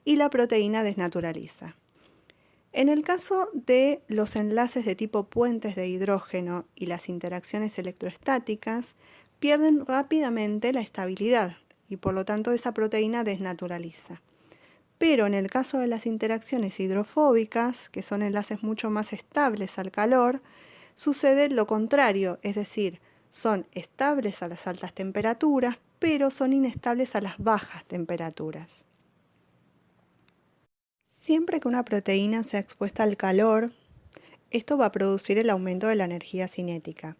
S1: y la proteína desnaturaliza. En el caso de los enlaces de tipo puentes de hidrógeno y las interacciones electroestáticas, pierden rápidamente la estabilidad y por lo tanto esa proteína desnaturaliza. Pero en el caso de las interacciones hidrofóbicas, que son enlaces mucho más estables al calor, sucede lo contrario, es decir, son estables a las altas temperaturas, pero son inestables a las bajas temperaturas. Siempre que una proteína sea expuesta al calor, esto va a producir el aumento de la energía cinética.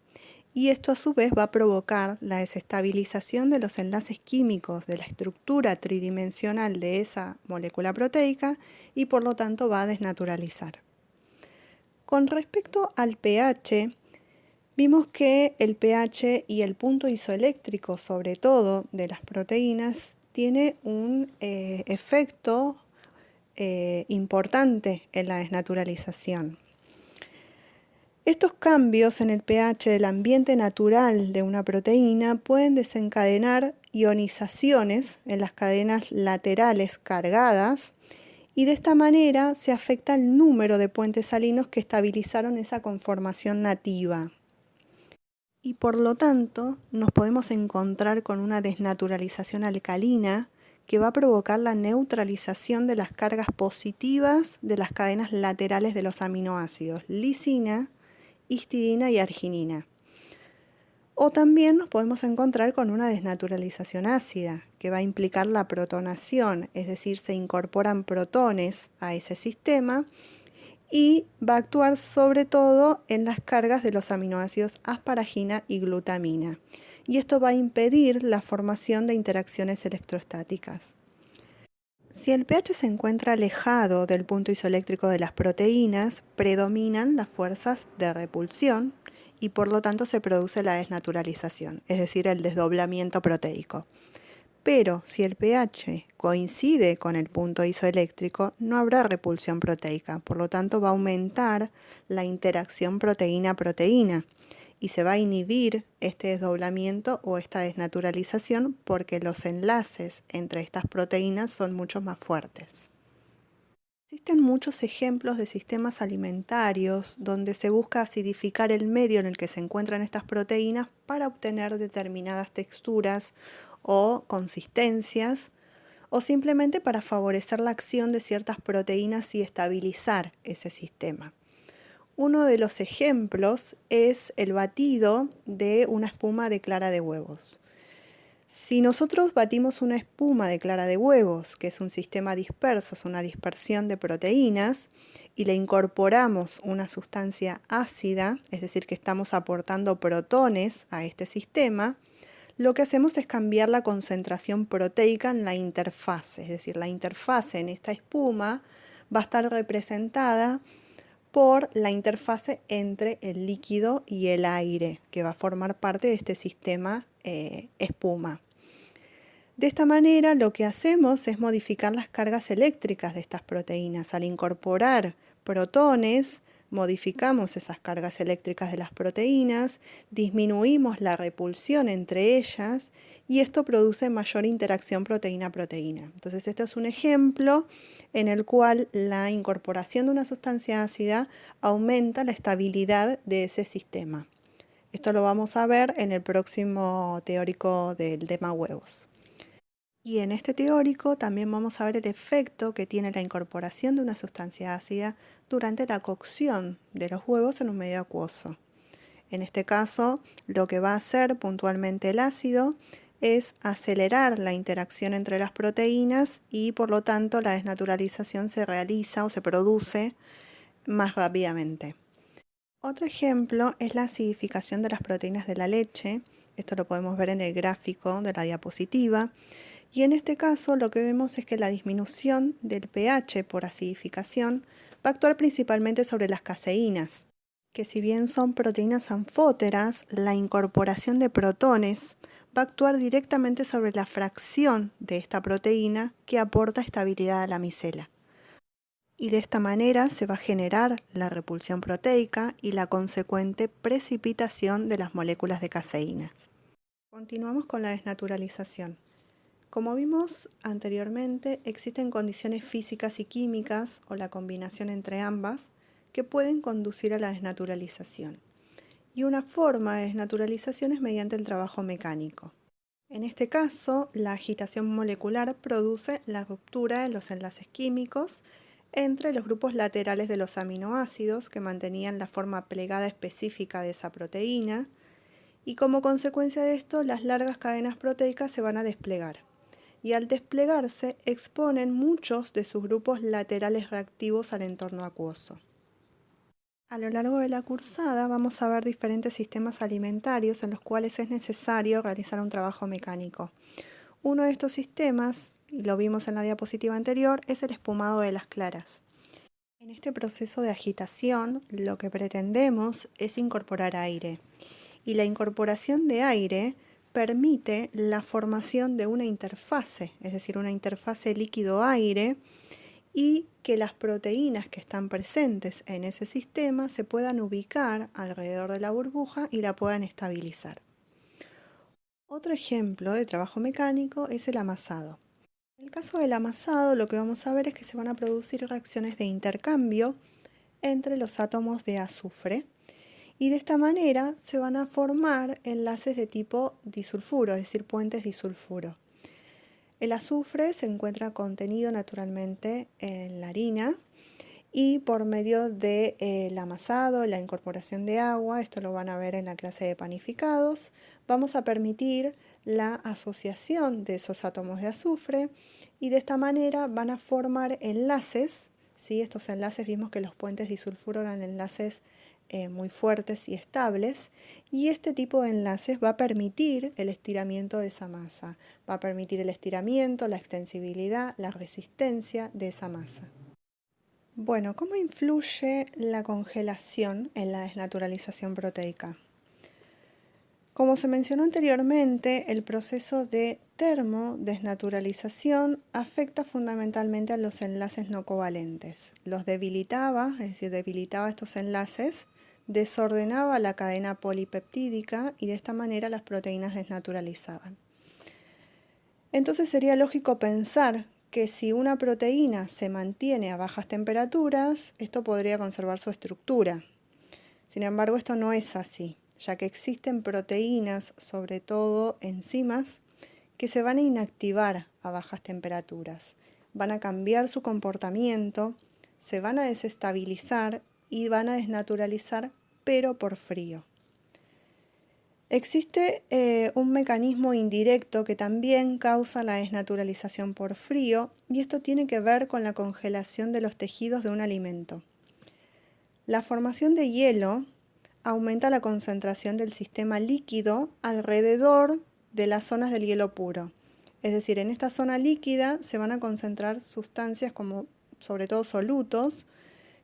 S1: Y esto a su vez va a provocar la desestabilización de los enlaces químicos de la estructura tridimensional de esa molécula proteica y por lo tanto va a desnaturalizar. Con respecto al pH, vimos que el pH y el punto isoeléctrico, sobre todo de las proteínas, tiene un efecto importante en la desnaturalización. Estos cambios en el pH del ambiente natural de una proteína pueden desencadenar ionizaciones en las cadenas laterales cargadas y de esta manera se afecta el número de puentes salinos que estabilizaron esa conformación nativa. Y por lo tanto nos podemos encontrar con una desnaturalización alcalina que va a provocar la neutralización de las cargas positivas de las cadenas laterales de los aminoácidos lisina, histidina y arginina. O también nos podemos encontrar con una desnaturalización ácida, que va a implicar la protonación, es decir, se incorporan protones a ese sistema y va a actuar sobre todo en las cargas de los aminoácidos asparagina y glutamina. Y esto va a impedir la formación de interacciones electrostáticas. Si el pH se encuentra alejado del punto isoeléctrico de las proteínas, predominan las fuerzas de repulsión y por lo tanto se produce la desnaturalización, es decir, el desdoblamiento proteico. Pero si el pH coincide con el punto isoeléctrico, no habrá repulsión proteica, por lo tanto va a aumentar la interacción proteína-proteína y se va a inhibir este desdoblamiento o esta desnaturalización porque los enlaces entre estas proteínas son mucho más fuertes. Existen muchos ejemplos de sistemas alimentarios donde se busca acidificar el medio en el que se encuentran estas proteínas para obtener determinadas texturas o consistencias, o simplemente para favorecer la acción de ciertas proteínas y estabilizar ese sistema. Uno de los ejemplos es el batido de una espuma de clara de huevos. Si nosotros batimos una espuma de clara de huevos, que es un sistema disperso, es una dispersión de proteínas, y le incorporamos una sustancia ácida, es decir, que estamos aportando protones a este sistema, lo que hacemos es cambiar la concentración proteica en la interfase, es decir, la interfase en esta espuma va a estar representada por la interfase entre el líquido y el aire, que va a formar parte de este sistema espuma. De esta manera lo que hacemos es modificar las cargas eléctricas de estas proteínas. Al incorporar protones, modificamos esas cargas eléctricas de las proteínas, disminuimos la repulsión entre ellas y esto produce mayor interacción proteína-proteína. Entonces esto es un ejemplo en el cual la incorporación de una sustancia ácida aumenta la estabilidad de ese sistema. Esto lo vamos a ver en el próximo teórico del tema huevos. Y en este teórico también vamos a ver el efecto que tiene la incorporación de una sustancia ácida durante la cocción de los huevos en un medio acuoso. En este caso, lo que va a hacer puntualmente el ácido es acelerar la interacción entre las proteínas y por lo tanto la desnaturalización se realiza o se produce más rápidamente. Otro ejemplo es la acidificación de las proteínas de la leche Esto lo podemos ver en el gráfico de la diapositiva. Y en este caso lo que vemos es que la disminución del pH por acidificación va a actuar principalmente sobre las caseínas, que si bien son proteínas anfóteras, la incorporación de protones va a actuar directamente sobre la fracción de esta proteína que aporta estabilidad a la micela. Y de esta manera se va a generar la repulsión proteica y la consecuente precipitación de las moléculas de caseínas. Continuamos con la desnaturalización. Como vimos anteriormente, existen condiciones físicas y químicas, o la combinación entre ambas, que pueden conducir a la desnaturalización. Y una forma de desnaturalización es mediante el trabajo mecánico. En este caso, la agitación molecular produce la ruptura de los enlaces químicos entre los grupos laterales de los aminoácidos que mantenían la forma plegada específica de esa proteína, y como consecuencia de esto, las largas cadenas proteicas se van a desplegar. Y al desplegarse exponen muchos de sus grupos laterales reactivos al entorno acuoso. A lo largo de la cursada vamos a ver diferentes sistemas alimentarios en los cuales es necesario realizar un trabajo mecánico. Uno de estos sistemas, y lo vimos en la diapositiva anterior, es el espumado de las claras. En este proceso de agitación lo que pretendemos es incorporar aire. Y la incorporación de aire permite la formación de una interfase, es decir, una interfase líquido-aire, y que las proteínas que están presentes en ese sistema se puedan ubicar alrededor de la burbuja y la puedan estabilizar. Otro ejemplo de trabajo mecánico es el amasado. En el caso del amasado, lo que vamos a ver es que se van a producir reacciones de intercambio entre los átomos de azufre, y de esta manera se van a formar enlaces de tipo disulfuro, es decir, puentes disulfuro. El azufre se encuentra contenido naturalmente en la harina, y por medio del amasado, la incorporación de agua, esto lo van a ver en la clase de panificados, vamos a permitir la asociación de esos átomos de azufre, y de esta manera van a formar enlaces, ¿sí? Estos enlaces vimos que los puentes disulfuro eran enlaces muy fuertes y estables, y este tipo de enlaces va a permitir el estiramiento de esa masa, va a permitir el estiramiento, la extensibilidad, la resistencia de esa masa. Bueno, ¿cómo influye la congelación en la desnaturalización proteica? Como se mencionó anteriormente, el proceso de termodesnaturalización afecta fundamentalmente a los enlaces no covalentes. Los debilitaba, es decir, debilitaba estos enlaces, desordenaba la cadena polipeptídica y de esta manera las proteínas desnaturalizaban. Entonces sería lógico pensar que si una proteína se mantiene a bajas temperaturas, esto podría conservar su estructura. Sin embargo, esto no es así, ya que existen proteínas, sobre todo enzimas, que se van a inactivar a bajas temperaturas, van a cambiar su comportamiento, se van a desestabilizar y van a desnaturalizar, pero por frío. Existe un mecanismo indirecto que también causa la desnaturalización por frío, y esto tiene que ver con la congelación de los tejidos de un alimento. La formación de hielo aumenta la concentración del sistema líquido alrededor de las zonas del hielo puro. Es decir, en esta zona líquida se van a concentrar sustancias como sobre todo solutos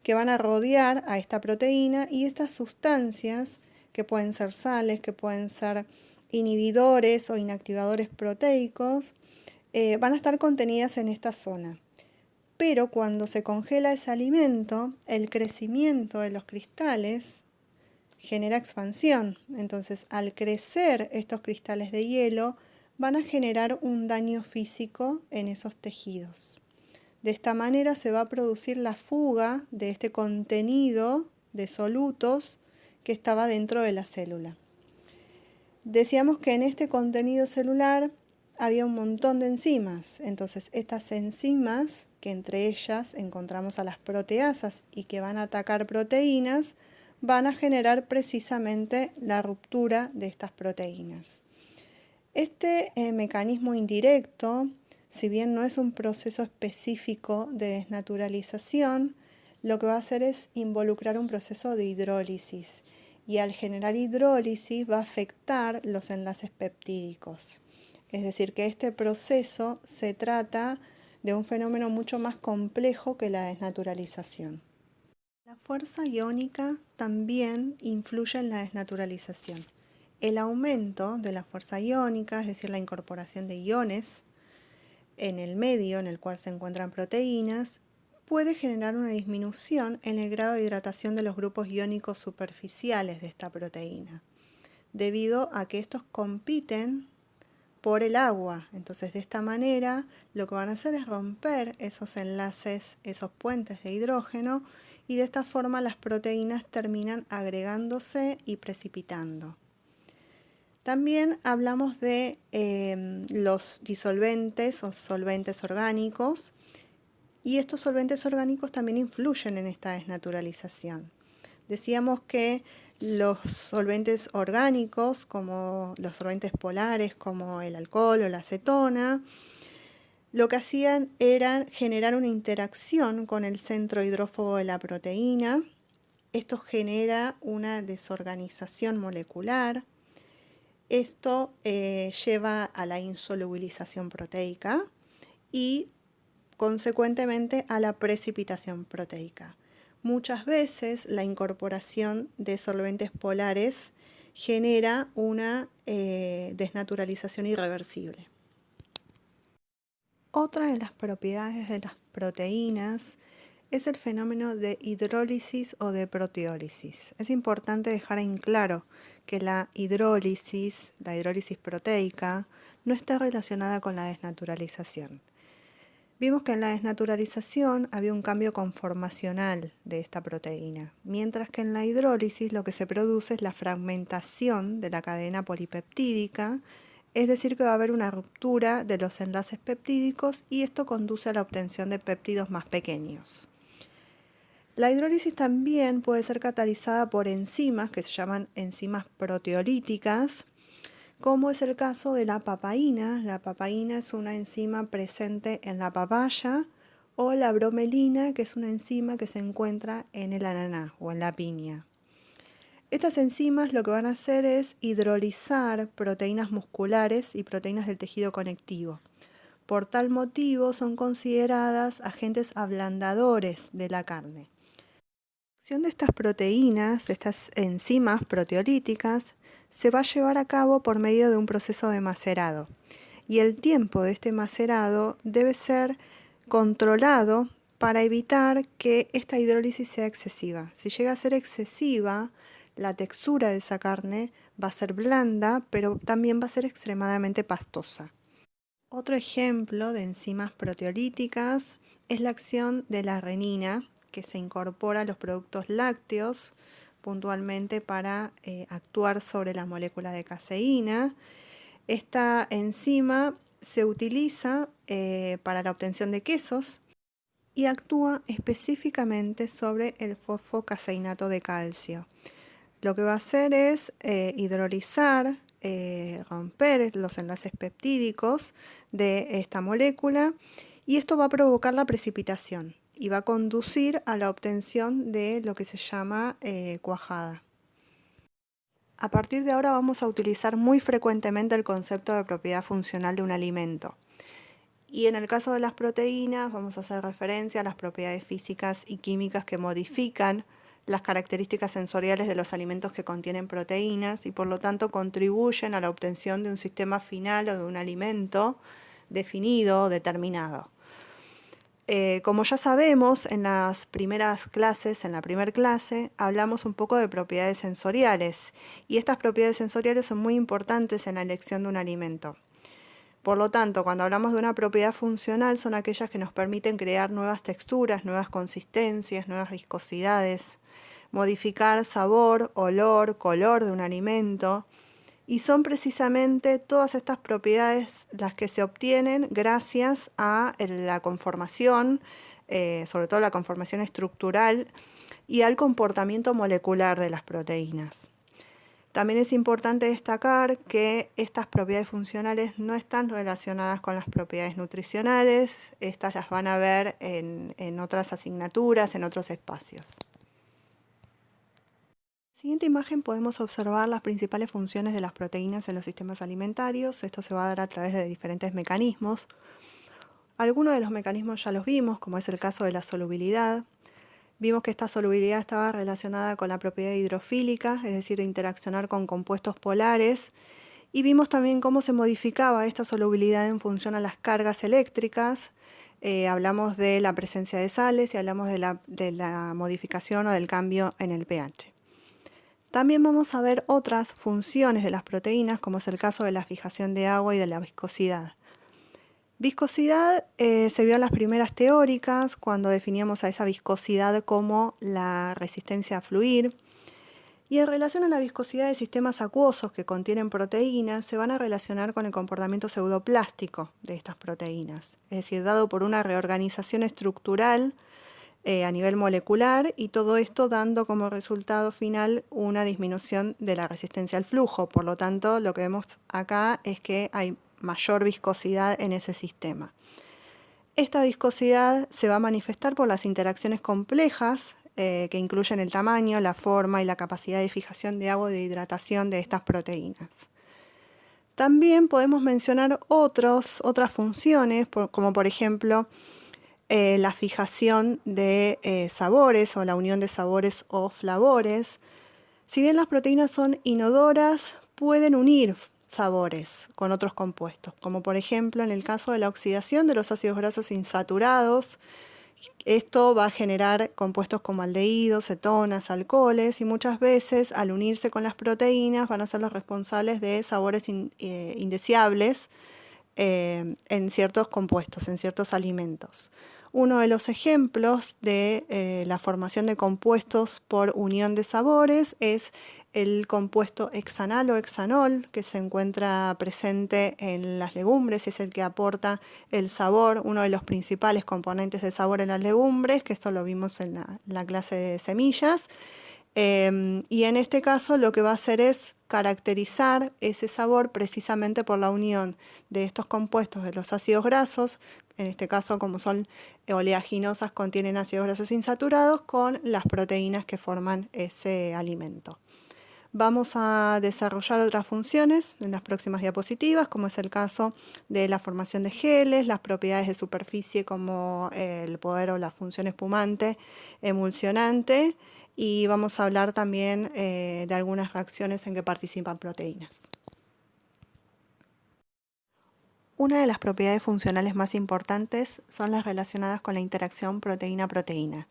S1: que van a rodear a esta proteína, y estas sustancias, que pueden ser sales, que pueden ser inhibidores o inactivadores proteicos, van a estar contenidas en esta zona. Pero cuando se congela ese alimento, el crecimiento de los cristales genera expansión. Entonces, al crecer estos cristales de hielo, van a generar un daño físico en esos tejidos. De esta manera se va a producir la fuga de este contenido de solutos que estaba dentro de la célula. Decíamos que en este contenido celular había un montón de enzimas. Entonces, estas enzimas, que entre ellas encontramos a las proteasas y que van a atacar proteínas, van a generar precisamente la ruptura de estas proteínas. Este mecanismo indirecto, si bien no es un proceso específico de desnaturalización, lo que va a hacer es involucrar un proceso de hidrólisis. y al generar hidrólisis va a afectar los enlaces peptídicos. Es decir, que este proceso se trata de un fenómeno mucho más complejo que la desnaturalización. La fuerza iónica también influye en la desnaturalización. El aumento de la fuerza iónica, es decir, la incorporación de iones en el medio en el cual se encuentran proteínas, puede generar una disminución en el grado de hidratación de los grupos iónicos superficiales de esta proteína, debido a que estos compiten por el agua. Entonces, de esta manera, lo que van a hacer es romper esos enlaces, esos puentes de hidrógeno, y de esta forma las proteínas terminan agregándose y precipitando. También hablamos de los disolventes o solventes orgánicos, y estos solventes orgánicos también influyen en esta desnaturalización. Decíamos que los solventes orgánicos, como los solventes polares, como el alcohol o la acetona, lo que hacían era generar una interacción con el centro hidrófobo de la proteína. Esto genera una desorganización molecular. Esto lleva a la insolubilización proteica y consecuentemente a la precipitación proteica. Muchas veces la incorporación de solventes polares genera una desnaturalización irreversible. Otra de las propiedades de las proteínas es el fenómeno de hidrólisis o de proteólisis. Es importante dejar en claro que la hidrólisis proteica, no está relacionada con la desnaturalización. Vimos que en la desnaturalización había un cambio conformacional de esta proteína, mientras que en la hidrólisis lo que se produce es la fragmentación de la cadena polipeptídica, es decir, que va a haber una ruptura de los enlaces peptídicos y esto conduce a la obtención de péptidos más pequeños. La hidrólisis también puede ser catalizada por enzimas que se llaman enzimas proteolíticas, como es el caso de la papaína. La papaína es una enzima presente en la papaya, o la bromelina, que es una enzima que se encuentra en el ananá o en la piña. Estas enzimas lo que van a hacer es hidrolizar proteínas musculares y proteínas del tejido conectivo. Por tal motivo son consideradas agentes ablandadores de la carne. La acción de estas proteínas, de estas enzimas proteolíticas, se va a llevar a cabo por medio de un proceso de macerado. Y el tiempo de este macerado debe ser controlado para evitar que esta hidrólisis sea excesiva. Si llega a ser excesiva, la textura de esa carne va a ser blanda, pero también va a ser extremadamente pastosa. Otro ejemplo de enzimas proteolíticas es la acción de la renina, que se incorpora a los productos lácteos puntualmente para actuar sobre la molécula de caseína. Esta enzima se utiliza para la obtención de quesos y actúa específicamente sobre el fosfocaseinato de calcio. Lo que va a hacer es hidrolizar, romper los enlaces peptídicos de esta molécula, y esto va a provocar la precipitación y va a conducir a la obtención de lo que se llama cuajada. A partir de ahora vamos a utilizar muy frecuentemente el concepto de propiedad funcional de un alimento. Y en el caso de las proteínas vamos a hacer referencia a las propiedades físicas y químicas que modifican las características sensoriales de los alimentos que contienen proteínas y por lo tanto contribuyen a la obtención de un sistema final o de un alimento definido o determinado. Como ya sabemos, en las primeras clases, en la primera clase, hablamos un poco de propiedades sensoriales y estas propiedades sensoriales son muy importantes en la elección de un alimento. Por lo tanto, cuando hablamos de una propiedad funcional, son aquellas que nos permiten crear nuevas texturas, nuevas consistencias, nuevas viscosidades, modificar sabor, olor, color de un alimento. Y son precisamente todas estas propiedades las que se obtienen gracias a la conformación, sobre todo la conformación estructural y al comportamiento molecular de las proteínas. También es importante destacar que estas propiedades funcionales no están relacionadas con las propiedades nutricionales, estas las van a ver en otras asignaturas, en otros espacios. En la siguiente imagen podemos observar las principales funciones de las proteínas en los sistemas alimentarios. Esto se va a dar a través de diferentes mecanismos. Algunos de los mecanismos ya los vimos, como es el caso de la solubilidad. Vimos que esta solubilidad estaba relacionada con la propiedad hidrofílica, es decir, de interaccionar con compuestos polares. Y vimos también cómo se modificaba esta solubilidad en función a las cargas eléctricas. Hablamos de la presencia de sales y hablamos de la modificación o del cambio en el pH. También vamos a ver otras funciones de las proteínas, como es el caso de la fijación de agua y de la viscosidad. Viscosidad se vio en las primeras teóricas, cuando definíamos a esa viscosidad como la resistencia a fluir. Y en relación a la viscosidad de sistemas acuosos que contienen proteínas, se van a relacionar con el comportamiento pseudoplástico de estas proteínas, es decir, dado por una reorganización estructural a nivel molecular, y todo esto dando como resultado final una disminución de la resistencia al flujo. Por lo tanto, lo que vemos acá es que hay mayor viscosidad en ese sistema. Esta viscosidad se va a manifestar por las interacciones complejas que incluyen el tamaño, la forma y la capacidad de fijación de agua y de hidratación de estas proteínas. También podemos mencionar otras funciones, como por ejemplo la fijación de sabores o la unión de sabores o flavores. Si bien las proteínas son inodoras, pueden unir sabores con otros compuestos, como por ejemplo en el caso de la oxidación de los ácidos grasos insaturados. Esto va a generar compuestos como aldehídos, cetonas, alcoholes, y muchas veces al unirse con las proteínas van a ser los responsables de sabores indeseables en ciertos compuestos, en ciertos alimentos. Uno de los ejemplos de la formación de compuestos por unión de sabores es el compuesto hexanal o hexanol, que se encuentra presente en las legumbres y es el que aporta el sabor, uno de los principales componentes de sabor en las legumbres, que esto lo vimos en la clase de semillas. Y en este caso lo que va a hacer es caracterizar ese sabor precisamente por la unión de estos compuestos de los ácidos grasos, en este caso como son oleaginosas, contienen ácidos grasos insaturados, con las proteínas que forman ese alimento. Vamos a desarrollar otras funciones en las próximas diapositivas, como es el caso de la formación de geles, las propiedades de superficie como el poder o la función espumante, emulsionante, y vamos a hablar también de algunas reacciones en que participan proteínas. Una de las propiedades funcionales más importantes son las relacionadas con la interacción proteína-proteína.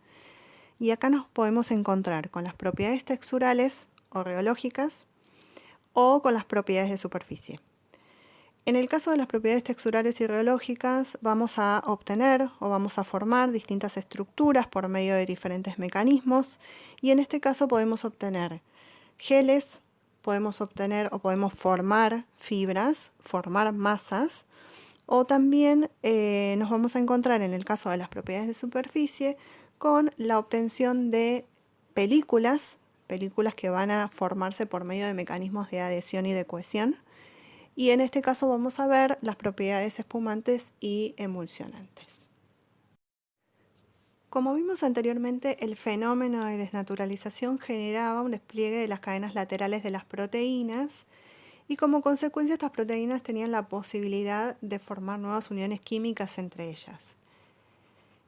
S1: Y acá nos podemos encontrar con las propiedades texturales o rheológicas o con las propiedades de superficie. En el caso de las propiedades texturales y rheológicas vamos a obtener o vamos a formar distintas estructuras por medio de diferentes mecanismos, y en este caso podemos obtener geles, podemos obtener o podemos formar fibras, formar masas, o también nos vamos a encontrar en el caso de las propiedades de superficie con la obtención de películas que van a formarse por medio de mecanismos de adhesión y de cohesión. Y en este caso vamos a ver las propiedades espumantes y emulsionantes. Como vimos anteriormente, el fenómeno de desnaturalización generaba un despliegue de las cadenas laterales de las proteínas, y como consecuencia estas proteínas tenían la posibilidad de formar nuevas uniones químicas entre ellas.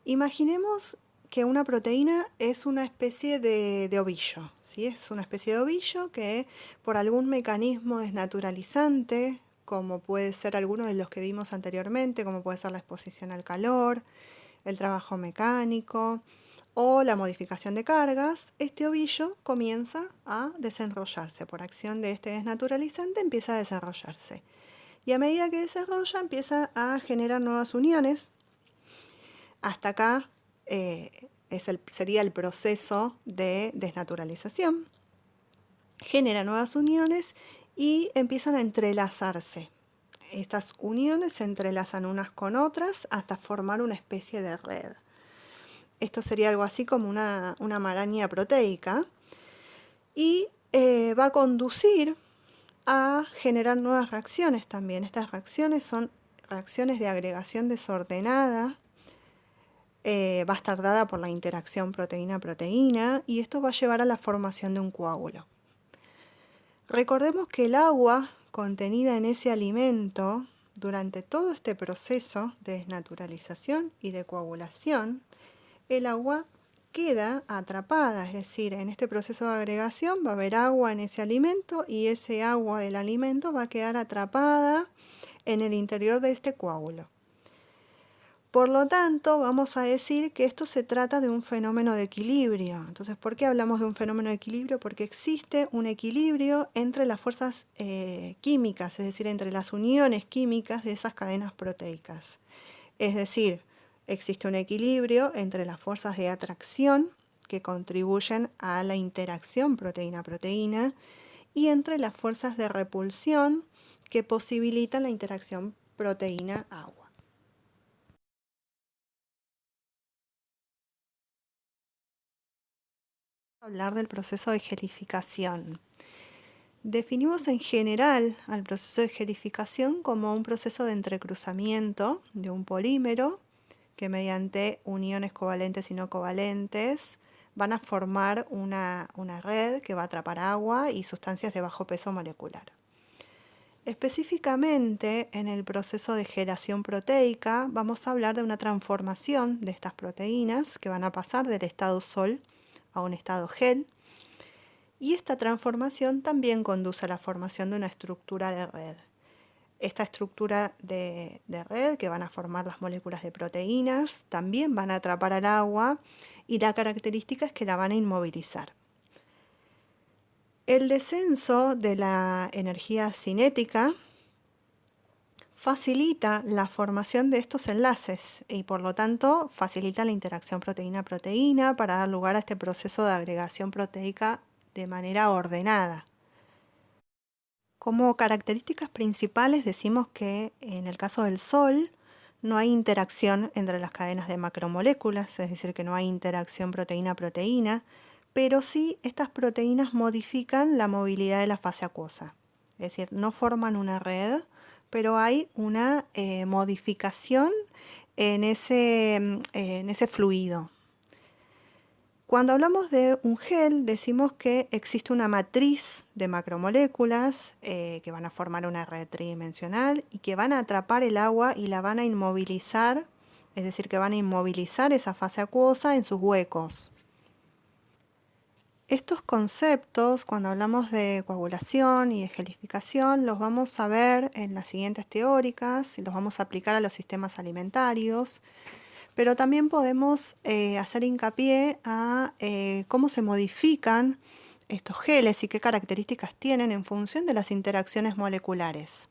S1: Imaginemos que una proteína es una especie de ovillo, ¿sí? Es una especie de ovillo que por algún mecanismo desnaturalizante, como puede ser alguno de los que vimos anteriormente, como puede ser la exposición al calor, el trabajo mecánico o la modificación de cargas, este ovillo comienza a desenrollarse. Por acción de este desnaturalizante empieza a desarrollarse. Y a medida que desarrolla empieza a generar nuevas uniones. Hasta acá sería el proceso de desnaturalización. Genera nuevas uniones y empiezan a entrelazarse. Estas uniones se entrelazan unas con otras hasta formar una especie de red. Esto sería algo así como una maraña proteica, y va a conducir a generar nuevas reacciones también. Estas reacciones son reacciones de agregación desordenada va a estar dada por la interacción proteína-proteína y esto va a llevar a la formación de un coágulo. Recordemos que el agua contenida en ese alimento durante todo este proceso de desnaturalización y de coagulación, el agua queda atrapada, es decir, en este proceso de agregación va a haber agua en ese alimento y ese agua del alimento va a quedar atrapada en el interior de este coágulo. Por lo tanto, vamos a decir que esto se trata de un fenómeno de equilibrio. Entonces, ¿por qué hablamos de un fenómeno de equilibrio? Porque existe un equilibrio entre las fuerzas químicas, es decir, entre las uniones químicas de esas cadenas proteicas. Es decir, existe un equilibrio entre las fuerzas de atracción que contribuyen a la interacción proteína-proteína y entre las fuerzas de repulsión que posibilitan la interacción proteína-agua. Hablar del proceso de gelificación. Definimos en general al proceso de gelificación como un proceso de entrecruzamiento de un polímero que mediante uniones covalentes y no covalentes van a formar una red que va a atrapar agua y sustancias de bajo peso molecular. Específicamente en el proceso de gelación proteica vamos a hablar de una transformación de estas proteínas que van a pasar del estado sol a un estado gel, y esta transformación también conduce a la formación de una estructura de red. Esta estructura de red que van a formar las moléculas de proteínas también van a atrapar al agua y la característica es que la van a inmovilizar. El descenso de la energía cinética facilita la formación de estos enlaces y por lo tanto facilita la interacción proteína-proteína para dar lugar a este proceso de agregación proteica de manera ordenada. Como características principales decimos que en el caso del Sol no hay interacción entre las cadenas de macromoléculas, es decir, que no hay interacción proteína-proteína, pero sí estas proteínas modifican la movilidad de la fase acuosa, es decir, no forman una red, pero hay una modificación en ese fluido. Cuando hablamos de un gel, decimos que existe una matriz de macromoléculas que van a formar una red tridimensional y que van a atrapar el agua y la van a inmovilizar, es decir, que van a inmovilizar esa fase acuosa en sus huecos. Estos conceptos, cuando hablamos de coagulación y de gelificación, los vamos a ver en las siguientes teóricas y los vamos a aplicar a los sistemas alimentarios. Pero también podemos hacer hincapié a cómo se modifican estos geles y qué características tienen en función de las interacciones moleculares.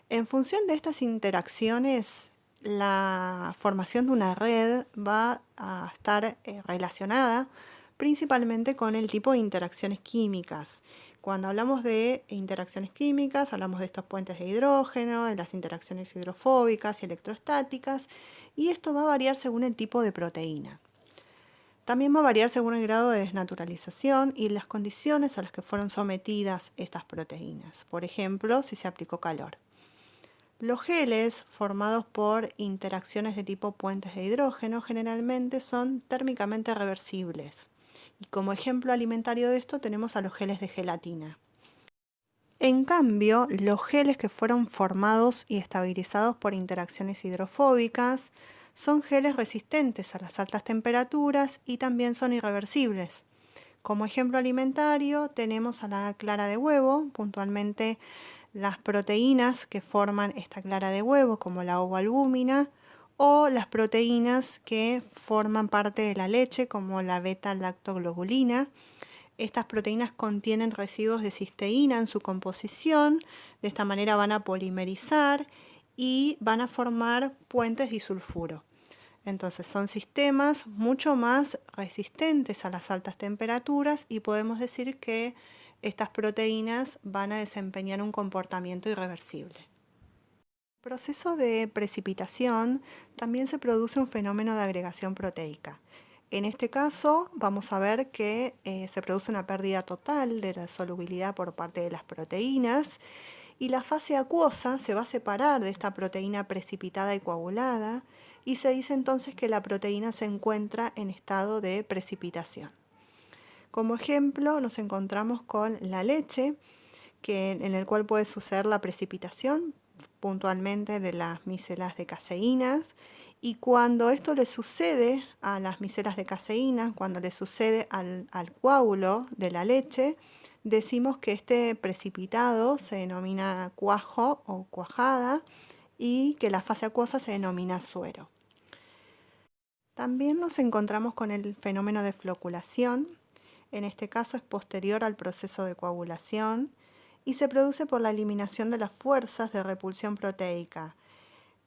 S1: En función de estas interacciones, la formación de una red va a estar relacionada principalmente con el tipo de interacciones químicas. Cuando hablamos de interacciones químicas, hablamos de estos puentes de hidrógeno, de las interacciones hidrofóbicas y electrostáticas, y esto va a variar según el tipo de proteína. También va a variar según el grado de desnaturalización y las condiciones a las que fueron sometidas estas proteínas. Por ejemplo, si se aplicó calor. Los geles formados por interacciones de tipo puentes de hidrógeno generalmente son térmicamente reversibles. Y como ejemplo alimentario de esto tenemos a los geles de gelatina. En cambio, los geles que fueron formados y estabilizados por interacciones hidrofóbicas son geles resistentes a las altas temperaturas y también son irreversibles. Como ejemplo alimentario tenemos a la clara de huevo, puntualmente las proteínas que forman esta clara de huevo, como la ovoalbúmina, o las proteínas que forman parte de la leche, como la beta-lactoglobulina. Estas proteínas contienen residuos de cisteína en su composición, de esta manera van a polimerizar y van a formar puentes disulfuro. Entonces son sistemas mucho más resistentes a las altas temperaturas y podemos decir que estas proteínas van a desempeñar un comportamiento irreversible. En el proceso de precipitación también se produce un fenómeno de agregación proteica. En este caso vamos a ver que se produce una pérdida total de la solubilidad por parte de las proteínas y la fase acuosa se va a separar de esta proteína precipitada y coagulada y se dice entonces que la proteína se encuentra en estado de precipitación. Como ejemplo, nos encontramos con la leche, en el cual puede suceder la precipitación puntualmente de las micelas de caseínas, y cuando esto le sucede a las micelas de caseína, cuando le sucede al coágulo de la leche, decimos que este precipitado se denomina cuajo o cuajada y que la fase acuosa se denomina suero. También nos encontramos con el fenómeno de floculación. En este caso es posterior al proceso de coagulación y se produce por la eliminación de las fuerzas de repulsión proteica.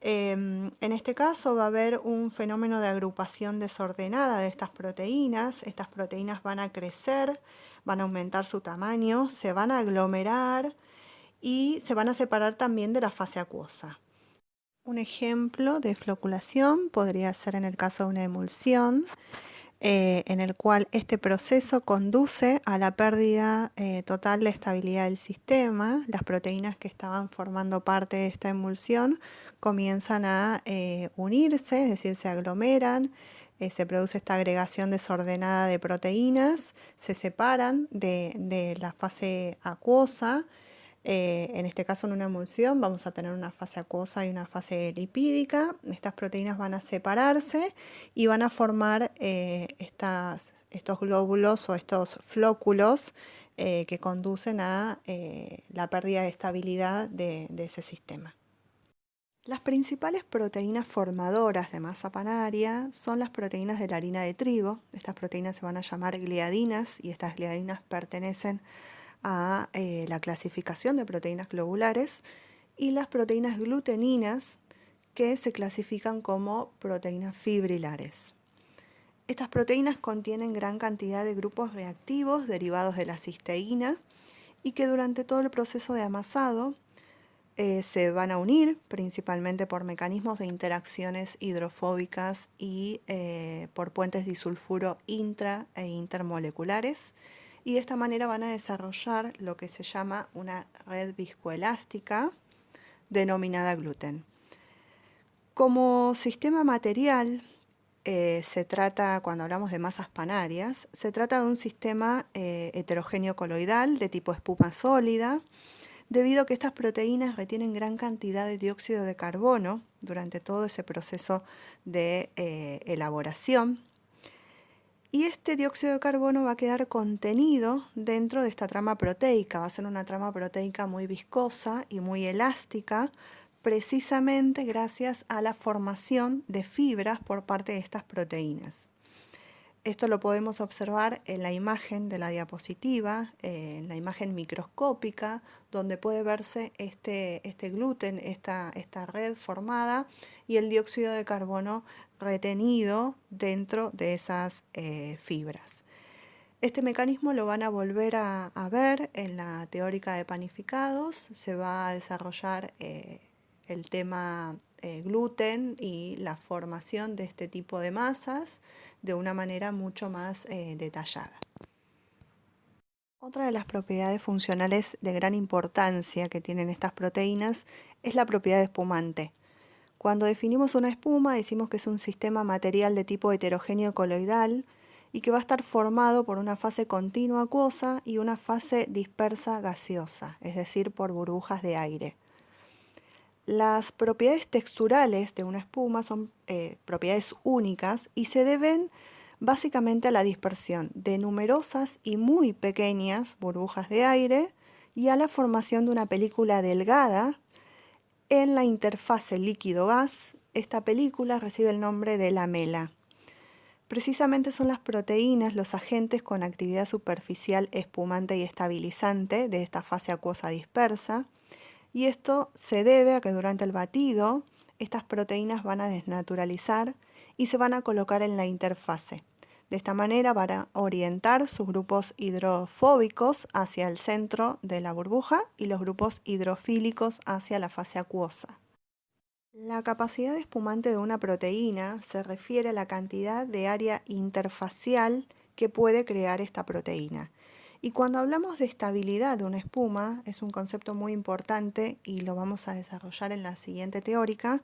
S1: En este caso va a haber un fenómeno de agrupación desordenada de estas proteínas. Estas proteínas van a crecer, van a aumentar su tamaño, se van a aglomerar y se van a separar también de la fase acuosa. Un ejemplo de floculación podría ser en el caso de una emulsión, en el cual este proceso conduce a la pérdida total de estabilidad del sistema. Las proteínas que estaban formando parte de esta emulsión comienzan a unirse, es decir, se aglomeran, se produce esta agregación desordenada de proteínas, se separan de la fase acuosa. En este caso, en una emulsión vamos a tener una fase acuosa y una fase lipídica. Estas proteínas van a separarse y van a formar estos glóbulos o estos flóculos que conducen a la pérdida de estabilidad de ese sistema. Las principales proteínas formadoras de masa panaria son las proteínas de la harina de trigo. Estas proteínas se van a llamar gliadinas y estas gliadinas pertenecen a la clasificación de proteínas globulares, y las proteínas gluteninas, que se clasifican como proteínas fibrilares. Estas proteínas contienen gran cantidad de grupos reactivos derivados de la cisteína y que durante todo el proceso de amasado se van a unir principalmente por mecanismos de interacciones hidrofóbicas y por puentes disulfuro intra e intermoleculares, y de esta manera van a desarrollar lo que se llama una red viscoelástica denominada gluten. Como sistema material, se trata, cuando hablamos de masas panarias, se trata de un sistema heterogéneo coloidal de tipo espuma sólida, debido a que estas proteínas retienen gran cantidad de dióxido de carbono durante todo ese proceso de elaboración. Y este dióxido de carbono va a quedar contenido dentro de esta trama proteica. Va a ser una trama proteica muy viscosa y muy elástica, precisamente gracias a la formación de fibras por parte de estas proteínas. Esto lo podemos observar en la imagen de la diapositiva, en la imagen microscópica, donde puede verse este gluten, esta red formada y el dióxido de carbono retenido dentro de esas fibras. Este mecanismo lo van a volver a ver en la teórica de panificados. Se va a desarrollar el tema gluten y la formación de este tipo de masas de una manera mucho más detallada. Otra de las propiedades funcionales de gran importancia que tienen estas proteínas es la propiedad espumante. Cuando definimos una espuma, decimos que es un sistema material de tipo heterogéneo coloidal y que va a estar formado por una fase continua acuosa y una fase dispersa gaseosa, es decir, por burbujas de aire. Las propiedades texturales de una espuma son propiedades únicas y se deben básicamente a la dispersión de numerosas y muy pequeñas burbujas de aire y a la formación de una película delgada en la interfase líquido-gas. Esta película recibe el nombre de lamela. Precisamente son las proteínas los agentes con actividad superficial espumante y estabilizante de esta fase acuosa dispersa, y esto se debe a que durante el batido estas proteínas van a desnaturalizar y se van a colocar en la interfase. De esta manera van a orientar sus grupos hidrofóbicos hacia el centro de la burbuja y los grupos hidrofílicos hacia la fase acuosa. La capacidad espumante de una proteína se refiere a la cantidad de área interfacial que puede crear esta proteína. Y cuando hablamos de estabilidad de una espuma, es un concepto muy importante y lo vamos a desarrollar en la siguiente teórica.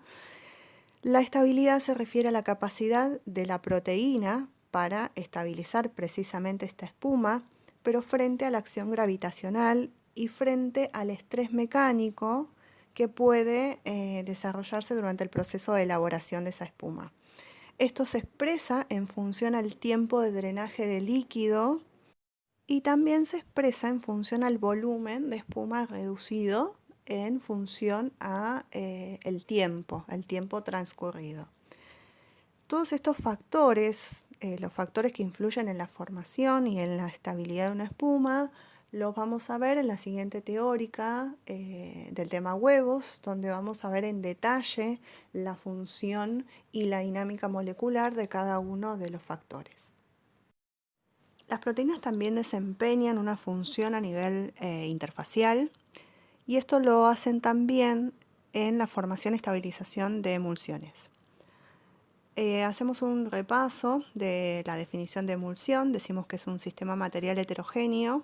S1: La estabilidad se refiere a la capacidad de la proteína para estabilizar precisamente esta espuma, pero frente a la acción gravitacional y frente al estrés mecánico que puede desarrollarse durante el proceso de elaboración de esa espuma. Esto se expresa en función al tiempo de drenaje de líquido y también se expresa en función al volumen de espuma reducido en función a el tiempo transcurrido. Todos estos factores, los factores que influyen en la formación y en la estabilidad de una espuma, los vamos a ver en la siguiente teórica del tema huevos, donde vamos a ver en detalle la función y la dinámica molecular de cada uno de los factores. Las proteínas también desempeñan una función a nivel interfacial y esto lo hacen también en la formación y estabilización de emulsiones. Hacemos un repaso de la definición de emulsión. Decimos que es un sistema material heterogéneo.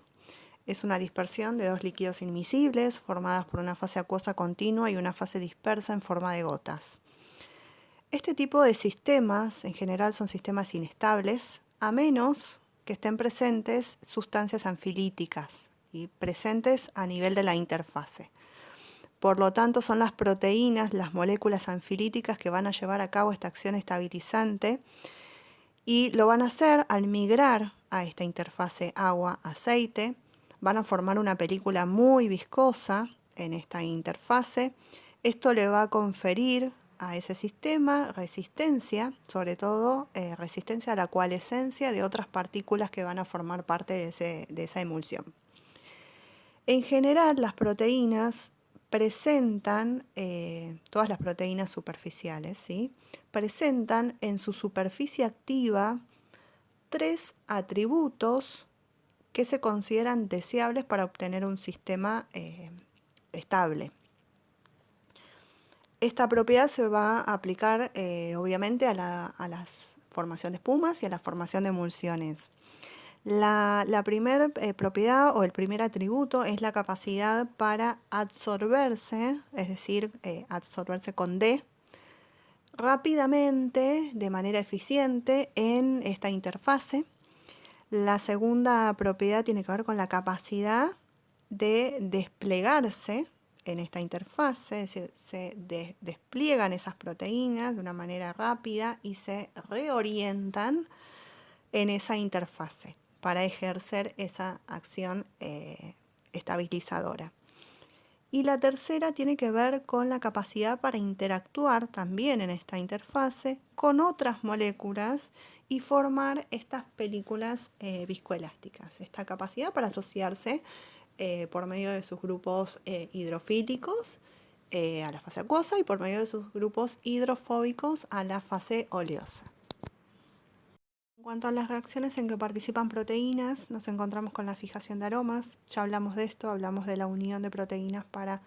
S1: Es una dispersión de dos líquidos inmiscibles formadas por una fase acuosa continua y una fase dispersa en forma de gotas. Este tipo de sistemas en general son sistemas inestables, a menos que estén presentes sustancias anfilíticas y presentes a nivel de la interfase. Por lo tanto, son las proteínas, las moléculas anfilíticas que van a llevar a cabo esta acción estabilizante y lo van a hacer al migrar a esta interfase agua-aceite. Van a formar una película muy viscosa en esta interfase. Esto le va a conferir a ese sistema resistencia, sobre todo resistencia a la coalescencia de otras partículas que van a formar parte de esa emulsión. En general, las proteínas presentan, todas las proteínas superficiales, ¿sí? Presentan en su superficie activa 3 atributos que se consideran deseables para obtener un sistema estable. Esta propiedad se va a aplicar obviamente a la formación de espumas y a la formación de emulsiones. La primera propiedad o el primer atributo es la capacidad para absorberse, es decir, absorberse con D, rápidamente, de manera eficiente en esta interfase. La segunda propiedad tiene que ver con la capacidad de desplegarse en esta interfase, es decir, se despliegan esas proteínas de una manera rápida y se reorientan en esa interfase para ejercer esa acción estabilizadora. Y la tercera tiene que ver con la capacidad para interactuar también en esta interfase con otras moléculas y formar estas películas viscoelásticas. Esta capacidad para asociarse por medio de sus grupos hidrofílicos a la fase acuosa y por medio de sus grupos hidrofóbicos a la fase oleosa. En cuanto a las reacciones en que participan proteínas, nos encontramos con la fijación de aromas. Ya hablamos de esto, hablamos de la unión de proteínas para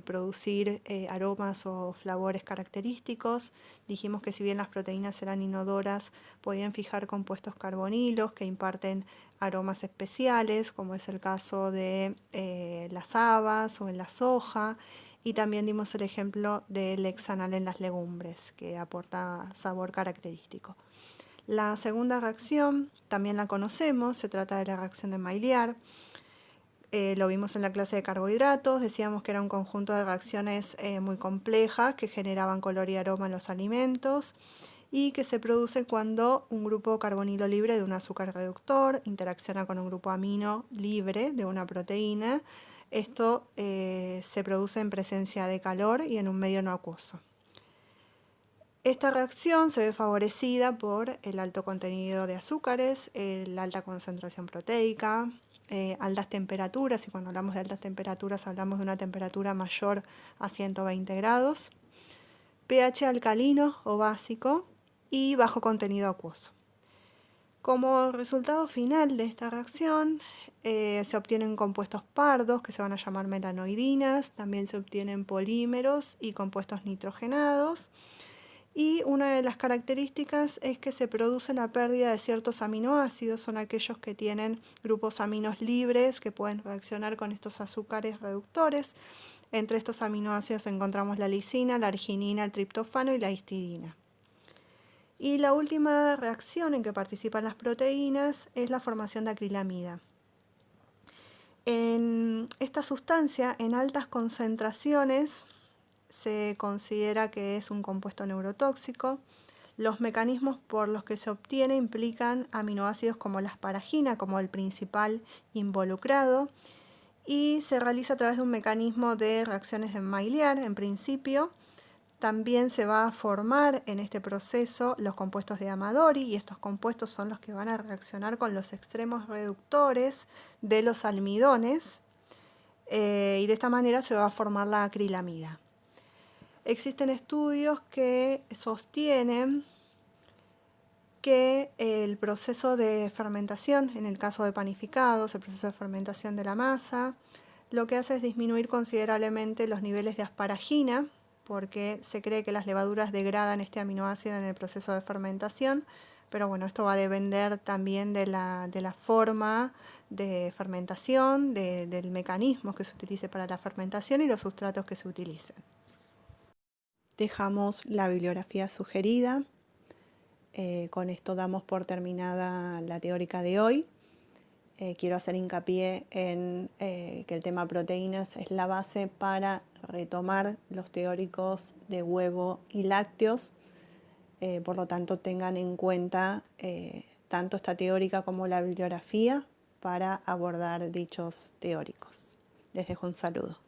S1: producir aromas o flavores característicos. Dijimos que si bien las proteínas eran inodoras, podían fijar compuestos carbonilos que imparten aromas especiales, como es el caso de las habas o en la soja. Y también dimos el ejemplo del hexanal en las legumbres, que aporta sabor característico. La segunda reacción también la conocemos, se trata de la reacción de Maillard. Lo vimos en la clase de carbohidratos, decíamos que era un conjunto de reacciones muy complejas que generaban color y aroma en los alimentos y que se produce cuando un grupo carbonilo libre de un azúcar reductor interacciona con un grupo amino libre de una proteína. Esto se produce en presencia de calor y en un medio no acuoso. Esta reacción se ve favorecida por el alto contenido de azúcares, la alta concentración proteica, altas temperaturas, y cuando hablamos de altas temperaturas hablamos de una temperatura mayor a 120 grados, pH alcalino o básico y bajo contenido acuoso. Como resultado final de esta reacción se obtienen compuestos pardos que se van a llamar melanoidinas, también se obtienen polímeros y compuestos nitrogenados. Y una de las características es que se produce la pérdida de ciertos aminoácidos, son aquellos que tienen grupos aminos libres que pueden reaccionar con estos azúcares reductores. Entre estos aminoácidos encontramos la lisina, la arginina, el triptofano y la histidina. Y la última reacción en que participan las proteínas es la formación de acrilamida. En esta sustancia, en altas concentraciones, se considera que es un compuesto neurotóxico. Los mecanismos por los que se obtiene implican aminoácidos como la asparagina, como el principal involucrado, y se realiza a través de un mecanismo de reacciones de Maillard, en principio. También se va a formar en este proceso los compuestos de Amadori, y estos compuestos son los que van a reaccionar con los extremos reductores de los almidones, y de esta manera se va a formar la acrilamida. Existen estudios que sostienen que el proceso de fermentación, en el caso de panificados, el proceso de fermentación de la masa, lo que hace es disminuir considerablemente los niveles de asparagina, porque se cree que las levaduras degradan este aminoácido en el proceso de fermentación, pero bueno, esto va a depender también de la forma de fermentación, del mecanismo que se utilice para la fermentación y los sustratos que se utilicen. Dejamos la bibliografía sugerida. Con esto damos por terminada la teórica de hoy. Quiero hacer hincapié en que el tema proteínas es la base para retomar los teóricos de huevo y lácteos. Por lo tanto, tengan en cuenta tanto esta teórica como la bibliografía para abordar dichos teóricos. Les dejo un saludo.